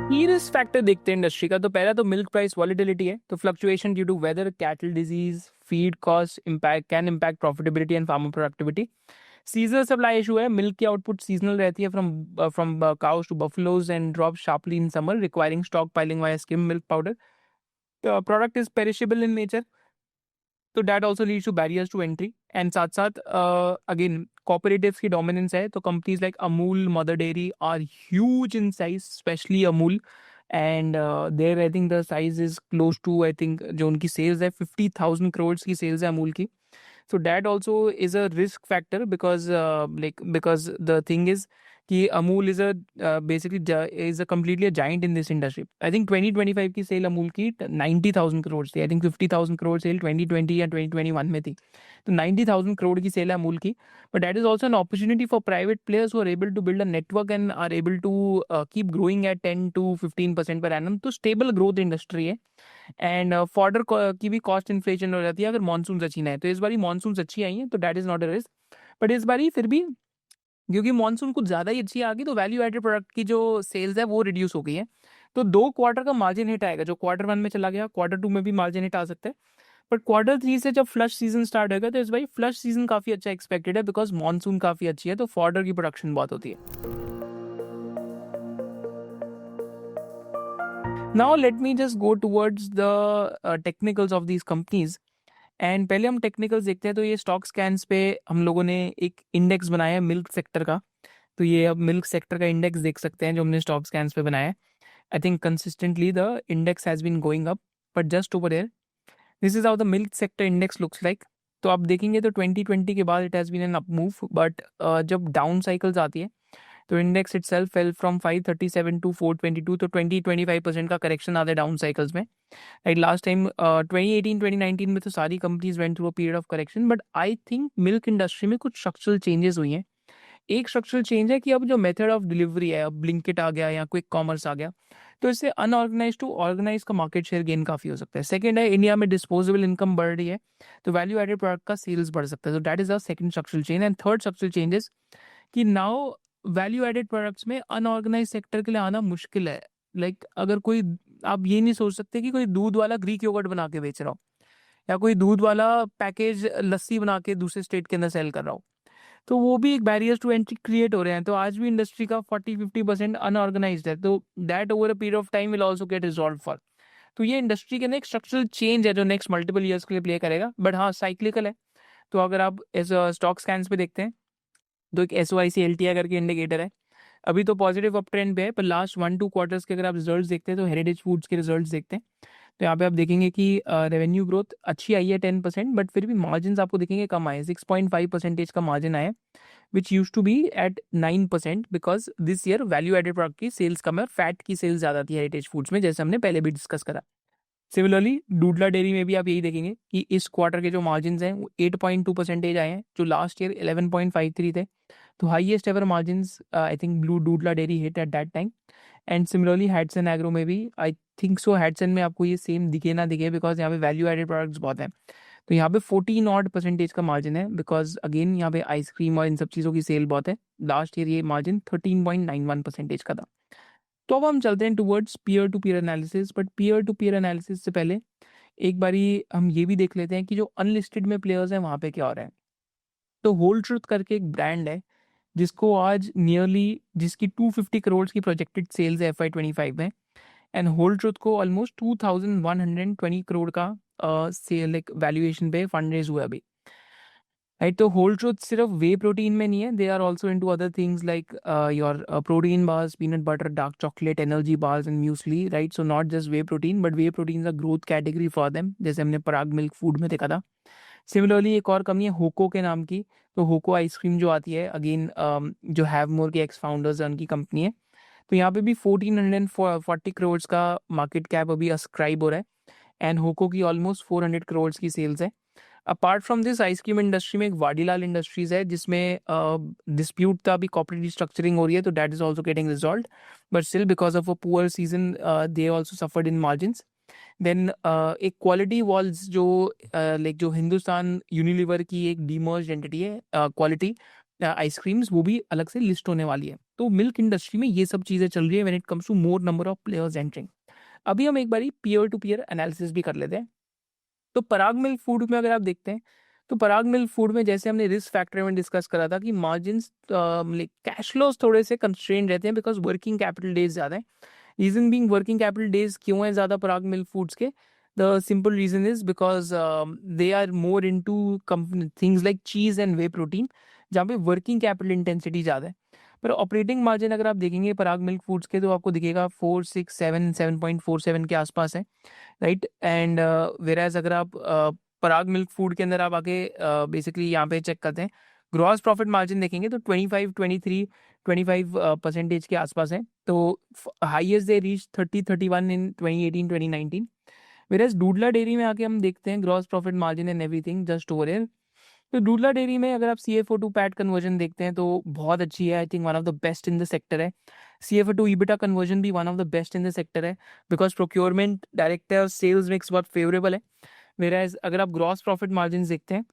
की risk factor देखते हैं industry का। तो पहला तो milk price volatility है। तो fluctuation due to weather, cattle disease, feed cost impact can impact profitability and farmer productivity. Seasonal supply issue है। मिल्क की आउटपुट सीजनल रहती है from cows to buffaloes and drop sharply in summer requiring stock piling via skim milk powder. Product is perishable in nature, तो that also leads to barriers to entry. And साथ साथ again cooperatives की dominance है। तो companies like Amul, mother Dairy are huge in size, specially Amul. And there I think the size is close to, I think जो उनकी sales है 50,000 करोड़ की sales है अमूल की। So that also is a risk factor because the thing is कि Amul is basically is a completely a giant in this industry. I think 2025 की cell Amul की 90,000 करोड़ थी। आई थिंक 50,000 करोड़ सेल 2020 या 2021 में थी। तो 90,000 करोड़ की सेल है अमूल की। But that is also an opportunity for private players who are able to build a network and are able to keep growing at 10 to 15% per annum. तो स्टेबल ग्रोथ इंडस्ट्री है। And fodder की भी cost inflation हो जाती है अगर monsoon अच्छी ना है। तो इस बारी मानसून अच्छी आई है तो that is not a risk. But इस बारी फिर भी क्योंकि मानसून कुछ ज़्यादा ही अच्छी आ गई तो वैल्यू एडेड प्रोडक्ट की जो सेल्स है वो रिड्यूस हो गई है। तो 2 क्वार्टर का मार्जिन हिट आएगा। जो क्वार्टर 1 में चला गया, क्वार्टर 2 में भी मार्जिन हिट आ सकता है। बट क्वार्टर 3 से जब फ्लश सीजन स्टार्ट होगा तो इस बारी फ्लश सीजन काफ़ी अच्छा एक्सपेक्टेड है बिकॉज मानसून काफ़ी अच्छी है तो फॉर्डर की प्रोडक्शन बहुत होती है। Now let me just go towards the technicals of these companies. And पहले हम टेक्निकल्स देखते हैं। तो ये स्टॉक स्कैन्स पे हम लोगों ने एक इंडेक्स बनाया है मिल्क सेक्टर का। तो ये अब मिल्क सेक्टर का इंडेक्स देख सकते हैं जो हमने स्टॉक स्कैन्स पे बनाया है। I think consistently the index has been going up but just over there this is how the milk sector index looks like. तो आप देखेंगे तो 2020 के बाद it has been an up move. But जब डाउन साइकिल्स आती है तो index itself fell from 537 to 422। तो 20-25% का करेक्शन आता है डाउन साइकिल्स में। लाइक लास्ट टाइम 2018-2019 में तो सारी companies went through a period of correction. But I think milk industry में कुछ स्ट्रक्चरल चेंजेस हुई हैं। एक स्ट्रक्चरल चेंज है कि अब जो मेथड ऑफ डिलीवरी है, अब ब्लिंकिट आ गया या क्विक कॉमर्स आ गया, तो इससे अनऑर्गेनाइज टू ऑर्गेनाइज का मार्केट शेयर गेन काफ़ी हो सकता है। सेकंड है इंडिया में डिस्पोजेबल इनकम बढ़ रही है तो वैल्यू एडेड प्रोडक्ट का सेल्स बढ़ सकता है। तो that is a second structural change. And third structural changes कि नाउ वैल्यू एडेड प्रोडक्ट्स में अनऑर्गेनाइज सेक्टर के लिए आना मुश्किल है। अगर कोई, आप ये नहीं सोच सकते कि कोई दूध वाला ग्रीक योगर्ट बना के बेच रहा हो या कोई दूध वाला पैकेज लस्सी बना के दूसरे स्टेट के अंदर सेल कर रहा हो। तो वो भी एक बैरियर्स टू एंट्री क्रिएट हो रहे हैं। तो आज भी इंडस्ट्री का 40-50% अनऑर्गेनाइज्ड है। तो that over a period of time will also get resolve for. तो ये इंडस्ट्री के अंदर एक स्ट्रक्चरल चेंज है जो नेक्स्ट मल्टीपल ईयर्स के लिए प्ले करेगा। बट हाँ, साइक्लिकल है। तो अगर आप एज स्टॉक स्कैन्स पे देखते हैं तो एक SOIC LTI करके इंडिकेटर है। अभी तो पॉजिटिव अप ट्रेंड पे है, पर लास्ट 1-2 क्वार्टर्स के अगर आप रिजल्ट्स देखते हैं तो हेरिटेज फूड्स के रिजल्ट्स देखते हैं तो यहाँ पे आप देखेंगे कि रेवेन्यू ग्रोथ अच्छी आई है 10%। बट फिर भी मार्जिन आपको देखेंगे कम आए, 6.5% का मार्जिन आया which used to be at 9% because this year value added product की सेल्स कम है और फैट की सेल्स ज़्यादा थी हेरिटेज फूड्स में, जैसे हमने पहले भी डिस्कस करा। सिमिलरली दूधला डेयरी में भी आप यही देखेंगे कि इस क्वार्टर के जो मार्जिन हैं वो 8.2% आए हैं जो लास्ट ईयर 11.53 थे। तो highest ever margin I think ब्लू Dodla Dairy hit at that time. And similarly Hatsun Agro में भी आई थिंक सो हैडसन में आपको ये सेम दिखे ना दिखे बिकॉज यहाँ पे वैल्यू एडेड प्रोडक्ट्स बहुत हैं। तो यहाँ पे 14 ऑड परसेंटेज का मार्जिन है बिकॉज अगेन यहाँ पे आइसक्रीम और इन सब चीज़ों की सेल बहुत है। लास्ट ईयर ये मार्जिन 13.91% का था। तो अब हम चलते हैं towards peer to peer analysis. But peer to peer analysis से पहले एक बारी हम ये भी देख लेते हैं कि जो अनलिस्टेड में प्लेयर्स हैं वहाँ पे क्या हो रहा है। तो होल ट्रुथ करके एक ब्रांड है जिसको आज नियरली जिसकी 250 करोड़ की प्रोजेक्टेड सेल्स है FY25 में। एंड होल ट्रुथ को ऑलमोस्ट 2120 करोड़ का सेल एक वैल्यूएशन पे फंड रेज हुआ है अभी। राइट, तो होल ट्रुथ सिर्फ वे प्रोटीन में नहीं है, they are also into other things like your protein bars, peanut butter, dark chocolate, energy bars and muesli. Right, so not just whey protein but whey protein a growth category for them, जैसे हमने पराग Milk Food में देखा था। Similarly एक और company है होको के नाम की। तो होको आइसक्रीम जो आती है अगेन जो हैवमोर के एक्स फाउंडर्स हैं उनकी कंपनी है। तो यहाँ पे भी 1440 करोड़ का मार्केट कैप अभी अस्क्राइब हो रहा है एंड होको की ऑलमोस्ट 400 करोड़ की सेल्स है। Apart from this ice cream industry में एक वाडीलाल इंडस्ट्रीज है जिसमें डिस्प्यूट था, अभी कॉर्पोरेट रिस्ट्रक्चरिंग हो रही है तो that is also getting resolve. But still because of a poor season they also suffered in margin. Then एक क्वालिटी वॉल्स जो लाइक जो हिंदुस्तान यूनिलीवर की एक डीमर्ज एंटिटी है क्वालिटी आइसक्रीम्स, वो भी अलग से लिस्ट होने वाली है। तो मिल्क इंडस्ट्री में ये सब चीज़ें चल रही है when it comes to more number of players entering. अभी हम एक बारी पीयर टू पीयर एनालिसिस भी कर लेते हैं। तो पराग मिल्क फूड में अगर आप देखते हैं, तो पराग मिल्क फूड में जैसे हमने रिस्क फैक्टर में डिस्कस करा था कि मार्जिन्स कैश फ्लोज थोड़े से कंस्ट्रेन रहते हैं बिकॉज वर्किंग कैपिटल डेज ज़्यादा है। Reason being working capital days क्यों है ज़्यादा पराग मिल्क फूड्स के? The simple reason is because they are more into things like cheese and whey protein, जहाँ पे वर्किंग कैपिटल इंटेंसिटी ज़्यादा है। पर ऑपरेटिंग मार्जिन अगर आप देखेंगे पराग मिल्क फूड्स के, तो आपको दिखेगा 467 के आसपास है, राइट। एंड वेराज अगर आप पराग मिल्क फूड के अंदर आप आके बेसिकली यहाँ पे चेक करते हैं, ग्रॉस प्रॉफिट मार्जिन देखेंगे तो 25 के आसपास है। तो highest they reach 30-31 in 2018-2019। Whereas Dodla Dairy में आके हम देखते हैं gross profit margin and everything just over here. तो डूडला डेयरी में अगर आप CFO टू पैट कन्वर्जन देखते हैं तो बहुत अच्छी है, I think one of the best in the sector है। CFO टू ईबिटा कन्वर्जन भी one of the best in the sector है because procurement director sales mix बहुत फेवरेबल है। वेराज अगर आप ग्रॉस प्रॉफिट मार्जिन देखते हैं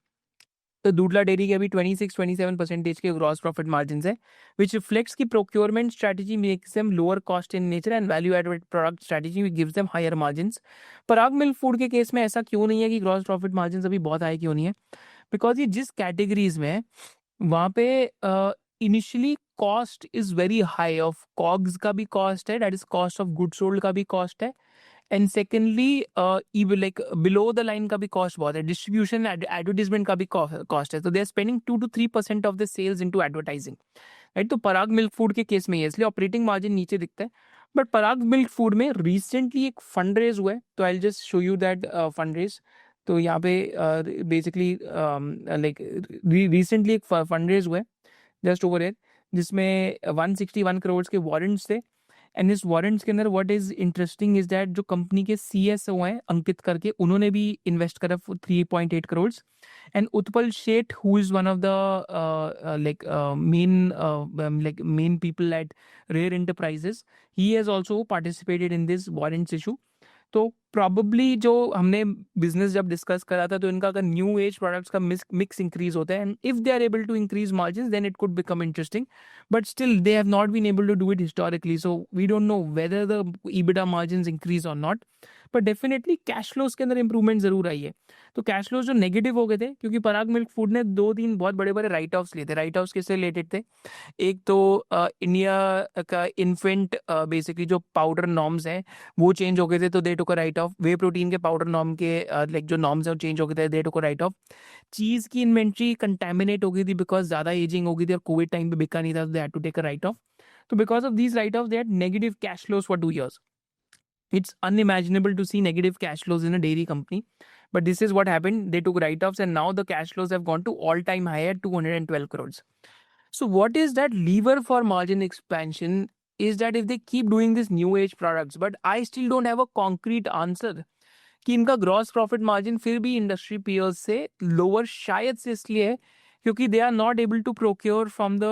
तो दूधला डेयरी के अभी 26-27% के ग्रॉस प्रॉफिट मार्जिन है, विच रिफ्लेक्ट्स की procurement strategy makes them lower cost in nature and value added product strategy gives them higher margins. Parag Milk Food के केस में ऐसा क्यों नहीं है कि ग्रॉस प्रॉफिट मार्जिन अभी बहुत हाई क्यों नहीं है? बिकॉज ये जिस कैटेगरीज में है वहाँ पे initially cost is very high, of COGS का भी कॉस्ट है, that is cost of good sold का भी कॉस्ट है, and secondly like below the line का भी कॉस्ट बहुत है, डिस्ट्रीब्यूशन एडवर्टीजमेंट का भी कॉस्ट है। तो they are spending 2 to 3% of the sales into advertising, right. तो पराग मिल्क फूड के केस में ये इसलिए ऑपरेटिंग मार्जिन नीचे दिखता है। बट पराग मिल्क फूड में रिसेंटली एक फंड रेज हुआ है, तो I just show you that fund raise. तो यहाँ पे बेसिकली लाइक रिसेंटली एक फंड रेज हुआ है जस्ट ओवर एयर, जिसमें 161 करोड़ के वारंट्स थे। एंड इस वारंट्स के अंदर what is interesting is that जो कंपनी के CSO हैं अंकित करके, उन्होंने भी इन्वेस्ट करा 3.8 crore. And Utpal Sheth who is one of the main people at Rare Enterprises, he has also participated in this warrants issue. तो प्रॉबली जो हमने बिजनेस जब डिस्कस करा था, तो इनका अगर न्यू एज प्रोडक्ट्स का मिक्स इंक्रीज होता है and if they are able to increase margin then it could become interesting, but still they have not been able to do it historically, so we don't know whether the EBITDA margin increase और not. पर definitely cash flows के अंदर improvement जरूर आई है। तो cash flows जो negative हो गए थे क्योंकि पराग मिल्क फूड ने 2-3 बहुत बड़े बड़े राइट ऑफ्स लिए थे। राइट ऑफ्स किससे रिलेटेड थे? एक तो इंडिया का इन्फेंट बेसिकली जो पाउडर नॉर्म्स हैं वो चेंज हो गए थे, तो they took a write off. Whey protein के पाउडर नॉर्म के लाइक जो नॉर्म्स हैं वो चेंज हो गए थे, दे टुक अ राइट ऑफ। चीज़ की इन्वेंट्री कंटेमिनेट हो गई थी बिकॉज ज़्यादा एजिंग हो गई थी और कोविड टाइम पे बिका नहीं था, they had to take a write off. तो because of these write off they had negative cash flows for 2 years. It's unimaginable to see negative cash flows in a dairy company, but this is what happened. They took write-offs and now the cash flows have gone to all-time high at 212 crores. So what is that lever for margin expansion is that if they keep doing this new age products, but I still don't have a concrete answer कि इनका gross profit margin फिर भी industry peers से lower शायद से इसलिए है क्योंकि they are not able to procure from the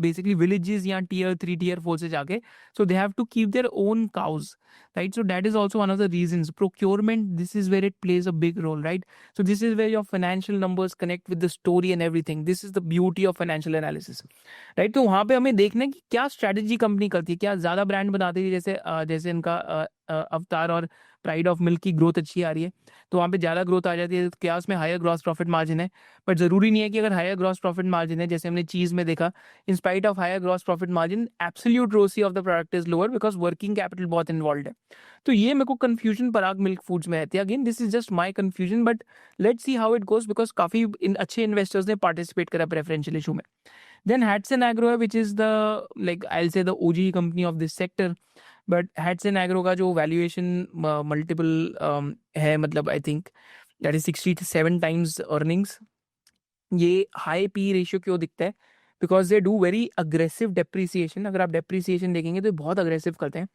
basically villages या Tier 3 Tier 4 से जाके, so they have to keep their own cows, right? So that is also one of the reasons procurement, this is where it plays a big role, right? So this is where your financial numbers connect with the story and everything. This is the beauty of financial analysis, right? तो वहाँ पे हमें देखना है कि क्या strategy company करती है, क्या ज़्यादा ब्रांड बनाती है, जैसे इनका अवतार और प्राइड ऑफ मिल्क की ग्रोथ अच्छी आ रही है तो वहाँ पे ज़्यादा ग्रोथ आ जाती है, तो क्या उसमें हायर ग्रॉस प्रॉफिट मार्जिन है? बट ज़रूरी नहीं है कि अगर हायर ग्रॉस प्रॉफिट मार्जिन है, जैसे हमने चीज़ में देखा, in spite of higher gross profit margin absolute ROCE of the product is lower because working capital बहुत इन्वॉल्व है। तो ये मेरे को कंफ्यूजन पराग मिल्क फूड्स में रहती है। Again this is just my confusion, but let's see how it goes because काफ़ी अच्छे इन्वेस्टर्स ने पार्टिसिपेट करा प्रेफरेंशियल इशू में। Then Hatsun Agro है which is the like I'll say the OG company of this sector, but Hatsun Agro का जो valuation multiple है, मतलब I think that is 67 times earnings। ये हाई पी रेशियो क्यों दिखता है? Because they do very aggressive depreciation. अगर आप डेप्रिसिएशन देखेंगे तो बहुत अग्रेसिव करते हैं,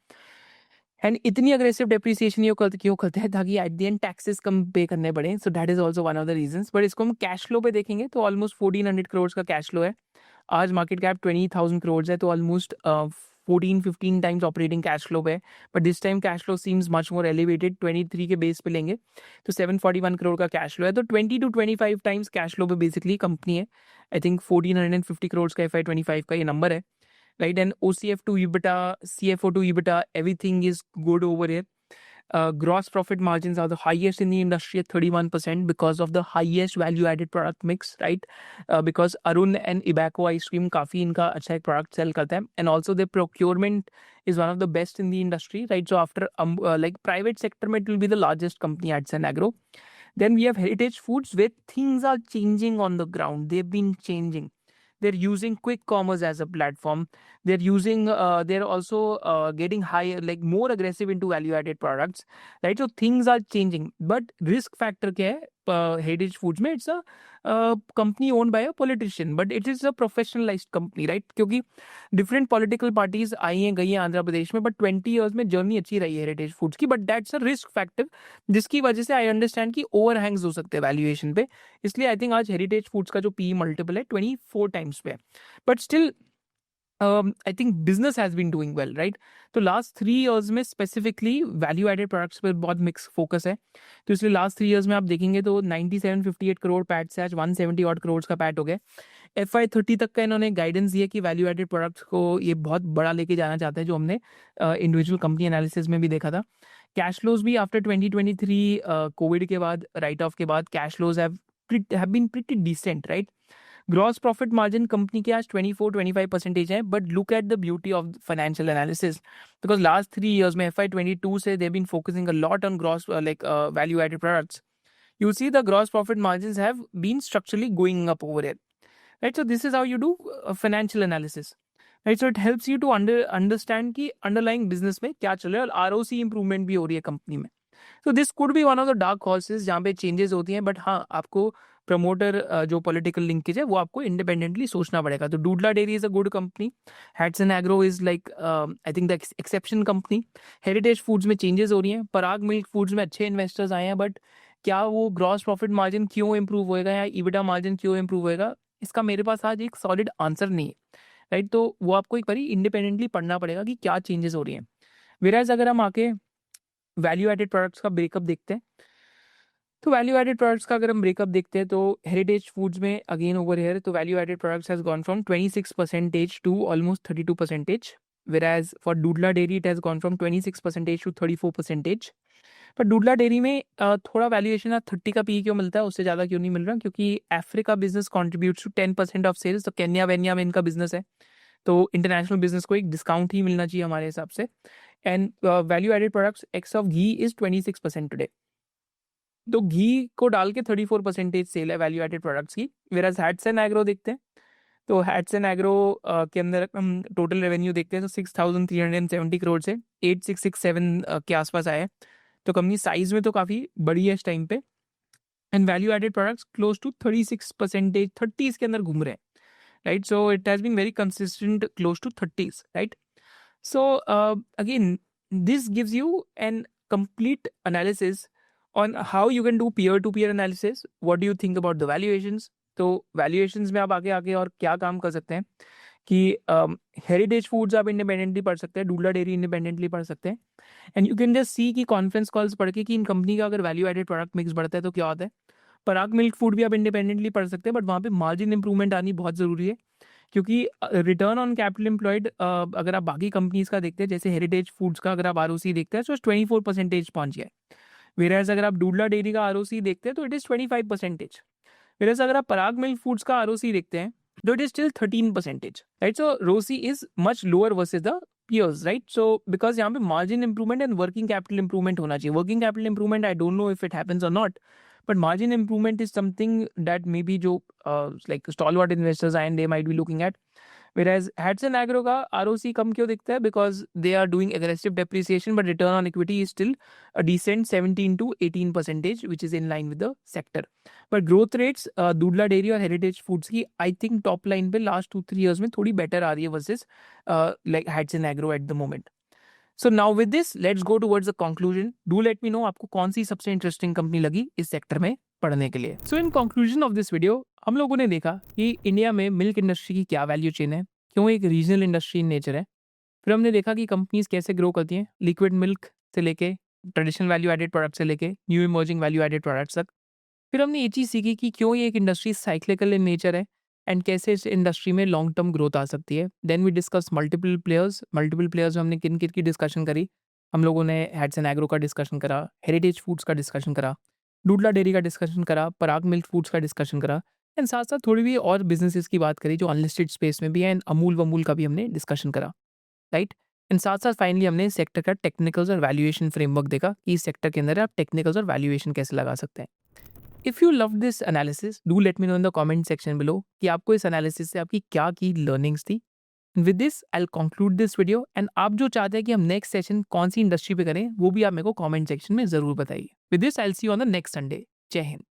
एंड इतनी अग्रेसिव डेप्रिसिएशन ये क्यों करते हैं? ताकि एट द एंड टैक्सेस कम पे करने पड़े। सो that is also one of the reasons. But इसको हम कैश फ्लो पे देखेंगे तो ऑलमोस्ट 1400 करोड़ का कैश फ्लो है। आज मार्केट कैप 20,000 करोड़ है, तो almost 14-15 times operating cash flow पे है। But this time cash flow seems much more elevated, 23 के बेस पे लेंगे तो 741 करोड़ का कैश फ्लो है। तो 20 to 25 टाइम्स कैश फ्लो पे बेसिकली कंपनी है। आई थिंक 1450 करोड़ का FY25 का ये नंबर है। right? And OCF to EBITDA, CFO to EBITDA, everything is good over here. Gross profit margins are the highest in the industry at 31% because of the highest value added product mix, right? Because Arun and Ibaco ice cream काफी इनका अच्छा एक product sell करता है, and also the procurement is one of the best in the industry, right? So after like private sector में it will be the largest company at Sun Agro. Then we have Heritage Foods where things are changing on the ground. They've been changing. They're using quick commerce as a platform. They're also getting higher, like more aggressive into value added products, right? So things are changing. But risk factor क्या है? Heritage Foods में it's a company owned by a politician, but it is a professionalized company, right? क्योंकि different political parties आई हैं गई हैं आंध्र प्रदेश में, but 20 years में journey अच्छी रही है हेरिटेज फूड्स की, but that's a risk factor जिसकी वजह से आई अंडरस्टैंड कि ओवर हैंग्स हो सकते हैं वैल्यूएशन पे, इसलिए आई थिंक आज हेरिटेज फूड्स का जो पी मल्टीपल है 24 टाइम्स पे है, but still I think business has been doing well, right? तो लास्ट 3 इयर्स में स्पेसिफिकली वैल्यू एडेड प्रोडक्ट्स पर बहुत मिक्स फोकस है, तो इसलिए लास्ट 3 इयर्स में आप देखेंगे तो 9758 करोड़ पैट से आज 170 ऑड करोड़ का पैट हो गया। FY30 तक का इन्होंने गाइडेंस दिया कि वैल्यू एडेड प्रोडक्ट्स को ये बहुत बड़ा लेके जाना चाहते हैं, जो हमने इंडिविजुअल कंपनी एनालिसिस में भी देखा था। कैश फ्लोज भी आफ्टर 2023 कोविड के बाद, राइट ऑफ के बाद, cash flows have been pretty decent, right? Gross profit margin company के आज 24-25% है, but look at the beauty of financial analysis, because last 3 years में FY22 से they been focusing a lot on gross like value added products. You see the gross profit margins have been structurally going up over it, right? So this is how you do financial analysis, right? So it helps you to understand कि underlying business में क्या चल रहा है, और ROC improvement भी हो रही है कंपनी में. So this could be one of the dark horses जहाँ पे changes होती हैं, but हाँ, आपको प्रमोटर जो पॉलिटिकल लिंकेज है वो आपको इंडिपेंडेंटली सोचना पड़ेगा. तो Dodla Dairy is a good company. Hatsun Agro is like I think the exception company. Heritage foods में चेंजेस हो रही हैं. पराग मिल्क फूड्स में अच्छे इन्वेस्टर्स आए हैं, बट क्या वो ग्रॉस प्रॉफिट मार्जिन क्यों इंप्रूव होएगा या ईबिटा मार्जिन क्यों इंप्रूव होएगा, इसका मेरे पास आज एक सॉलिड आंसर नहीं है, राइट? तो वो आपको एक बारी इंडिपेंडेंटली पढ़ना पड़ेगा कि क्या चेंजेस हो रही हैं. वेराज अगर हम आके वैल्यू एडेड प्रोडक्ट्स का ब्रेकअप देखते हैं, तो वैल्यू एडेड प्रोडक्ट्स का अगर हम ब्रेकअप देखते हैं तो हेरिटेज फूड्स में अगेन ओवर हेयर, तो value added products has gone from 26% to almost 32%, whereas for Dudla Dairy it has gone from 26% to 34%. पर डूडला डेयरी में थोड़ा वैल्यूएशन 30 का पी क्यों मिलता है, उससे ज़्यादा क्यों नहीं मिल रहा? क्योंकि Africa business contributes to 10% of sales. तो केन्या वेन्या में इनका बिजनेस है, तो इंटरनेशनल बिजनेस को एक डिस्काउंट ही मिलना चाहिए हमारे हिसाब से. And value added products ex of ghee is 26% today. तो घी को डाल के 34% सेल है वैल्यू एडेड प्रोडक्ट्स की. वेराज हैट्सन एग्रो देखते हैं, तो हैट्सन एग्रो के अंदर हम टोटल रेवेन्यू देखते हैं तो 6,370 करोड़ से 8,667 के आसपास आए. तो कंपनी साइज में तो काफ़ी बड़ी है इस टाइम पे. And value added products close to 36%, 30s के अंदर घूम रहे हैं, right? So it has been very consistent close to 30s, right? So again this gives you an complete analysis on how you can do peer-to-peer analysis. What do you think about the valuations? तो valuations में आप आगे और क्या काम कर सकते हैं कि हेरिटेज फूड्स आप इंडिपेंडेंटली पढ़ सकते हैं, डूडला डेयरी इंडिपेंडेंटली पढ़ सकते हैं, and you can just see कि कॉन्फ्रेंस कॉल्स पढ़ के कि इन कंपनी का अगर वैल्यू एडेड प्रोडक्ट मिक्स बढ़ता है तो क्या होता है. पराग मिल्क फूड भी आप इंडिपेंडेंटली पढ़ सकते हैं, बट वहाँ पे मार्जिन इंप्रूवमेंट आनी बहुत ज़रूरी है, क्योंकि रिटर्न ऑन कैपिटल एम्प्लॉयड अगर आप बाकी कंपनीज का देखते हैं, जैसे हेरिटेज फूड्स का अगर आप ROC देखते हैं तो 24% पहुंच गया है. वेराज अगर आप डूडला डेयरी का ROC देखते हैं तो इट इज़ 25%. वेराज अगर आप पराग मिल्क फूड्स का ROC देखते हैं तो it is still 13%, right? So ROCE is much lower versus the peers, right? So because यहाँ पे margin improvement and working capital improvement होना चाहिए. Working capital improvement I don't know if it happens और not, but margin improvement is something that maybe जो like stalwart investors and they might be looking at. Whereas Hatsun Agro का ROC कम क्यों दिखता है? Because they are doing aggressive depreciation, but return on equity is still a decent 17 to 18%, which is in line with the sector. But growth rates Dudla Dairy और Heritage Foods की I think top line पे last 2-3 years में थोड़ी better आ रही है versus like Hatsun Agro at the moment. So now with this, let's go towards the conclusion. Do let me know आपको कौन सी सबसे इंटरेस्टिंग कंपनी लगी इस सेक्टर में पढ़ने के लिए. So in conclusion of this video, हम लोगों ने देखा कि इंडिया में मिल्क इंडस्ट्री की क्या वैल्यू चेन है, क्यों एक रीजनल इंडस्ट्री इन नेचर है. फिर हमने देखा कि कंपनीज कैसे ग्रो करती हैं, लिक्विड मिल्क से लेके ट्रेडिशनल वैल्यू एडेड प्रोडक्ट से लेके new emerging value added products तक. फिर हमने ये चीज़ सीखी कि क्यों ये एक इंडस्ट्री साइक्लिकल इन नेचर है, एंड कैसे इस इंडस्ट्री में लॉन्ग टर्म ग्रोथ आ सकती है। Then we discuss multiple players में हमने किन किन की डिस्कशन करी। हम लोगों ने हैट्सन एग्रो का डिस्कशन करा, हेरिटेज फूड्स का डिस्कशन करा, डूडला डेयरी का डिस्कशन करा, पराग मिल्क फूड्स का डिस्कशन करा एंड साथ साथ थोड़ी भी और बिजनेसेस की बात करी जो अनलिस्टेड स्पेस में भी है एंड अमूल वमूल का भी हमने डिस्कशन करा, राइट। एंड साथ साथ फाइनली हमने सेक्टर का टेक्निकल्स और वैल्यूएशन फ्रेमवर्क देखा कि इस सेक्टर के अंदर आप टेक्निकल्स और वैल्यूएशन कैसे लगा सकते हैं। If you love this analysis do let me know in the comment section below कि आपको इस एनालिसिस से आपकी क्या की लर्निंग्स थी। With this I will conclude this video and आप जो चाहते हैं कि हम नेक्स्ट सेशन कौन सी इंडस्ट्री पे करें वो भी आप मेरे को कमेंट सेक्शन में जरूर बताइए। With this I will see you on the next Sunday. जय हिंद।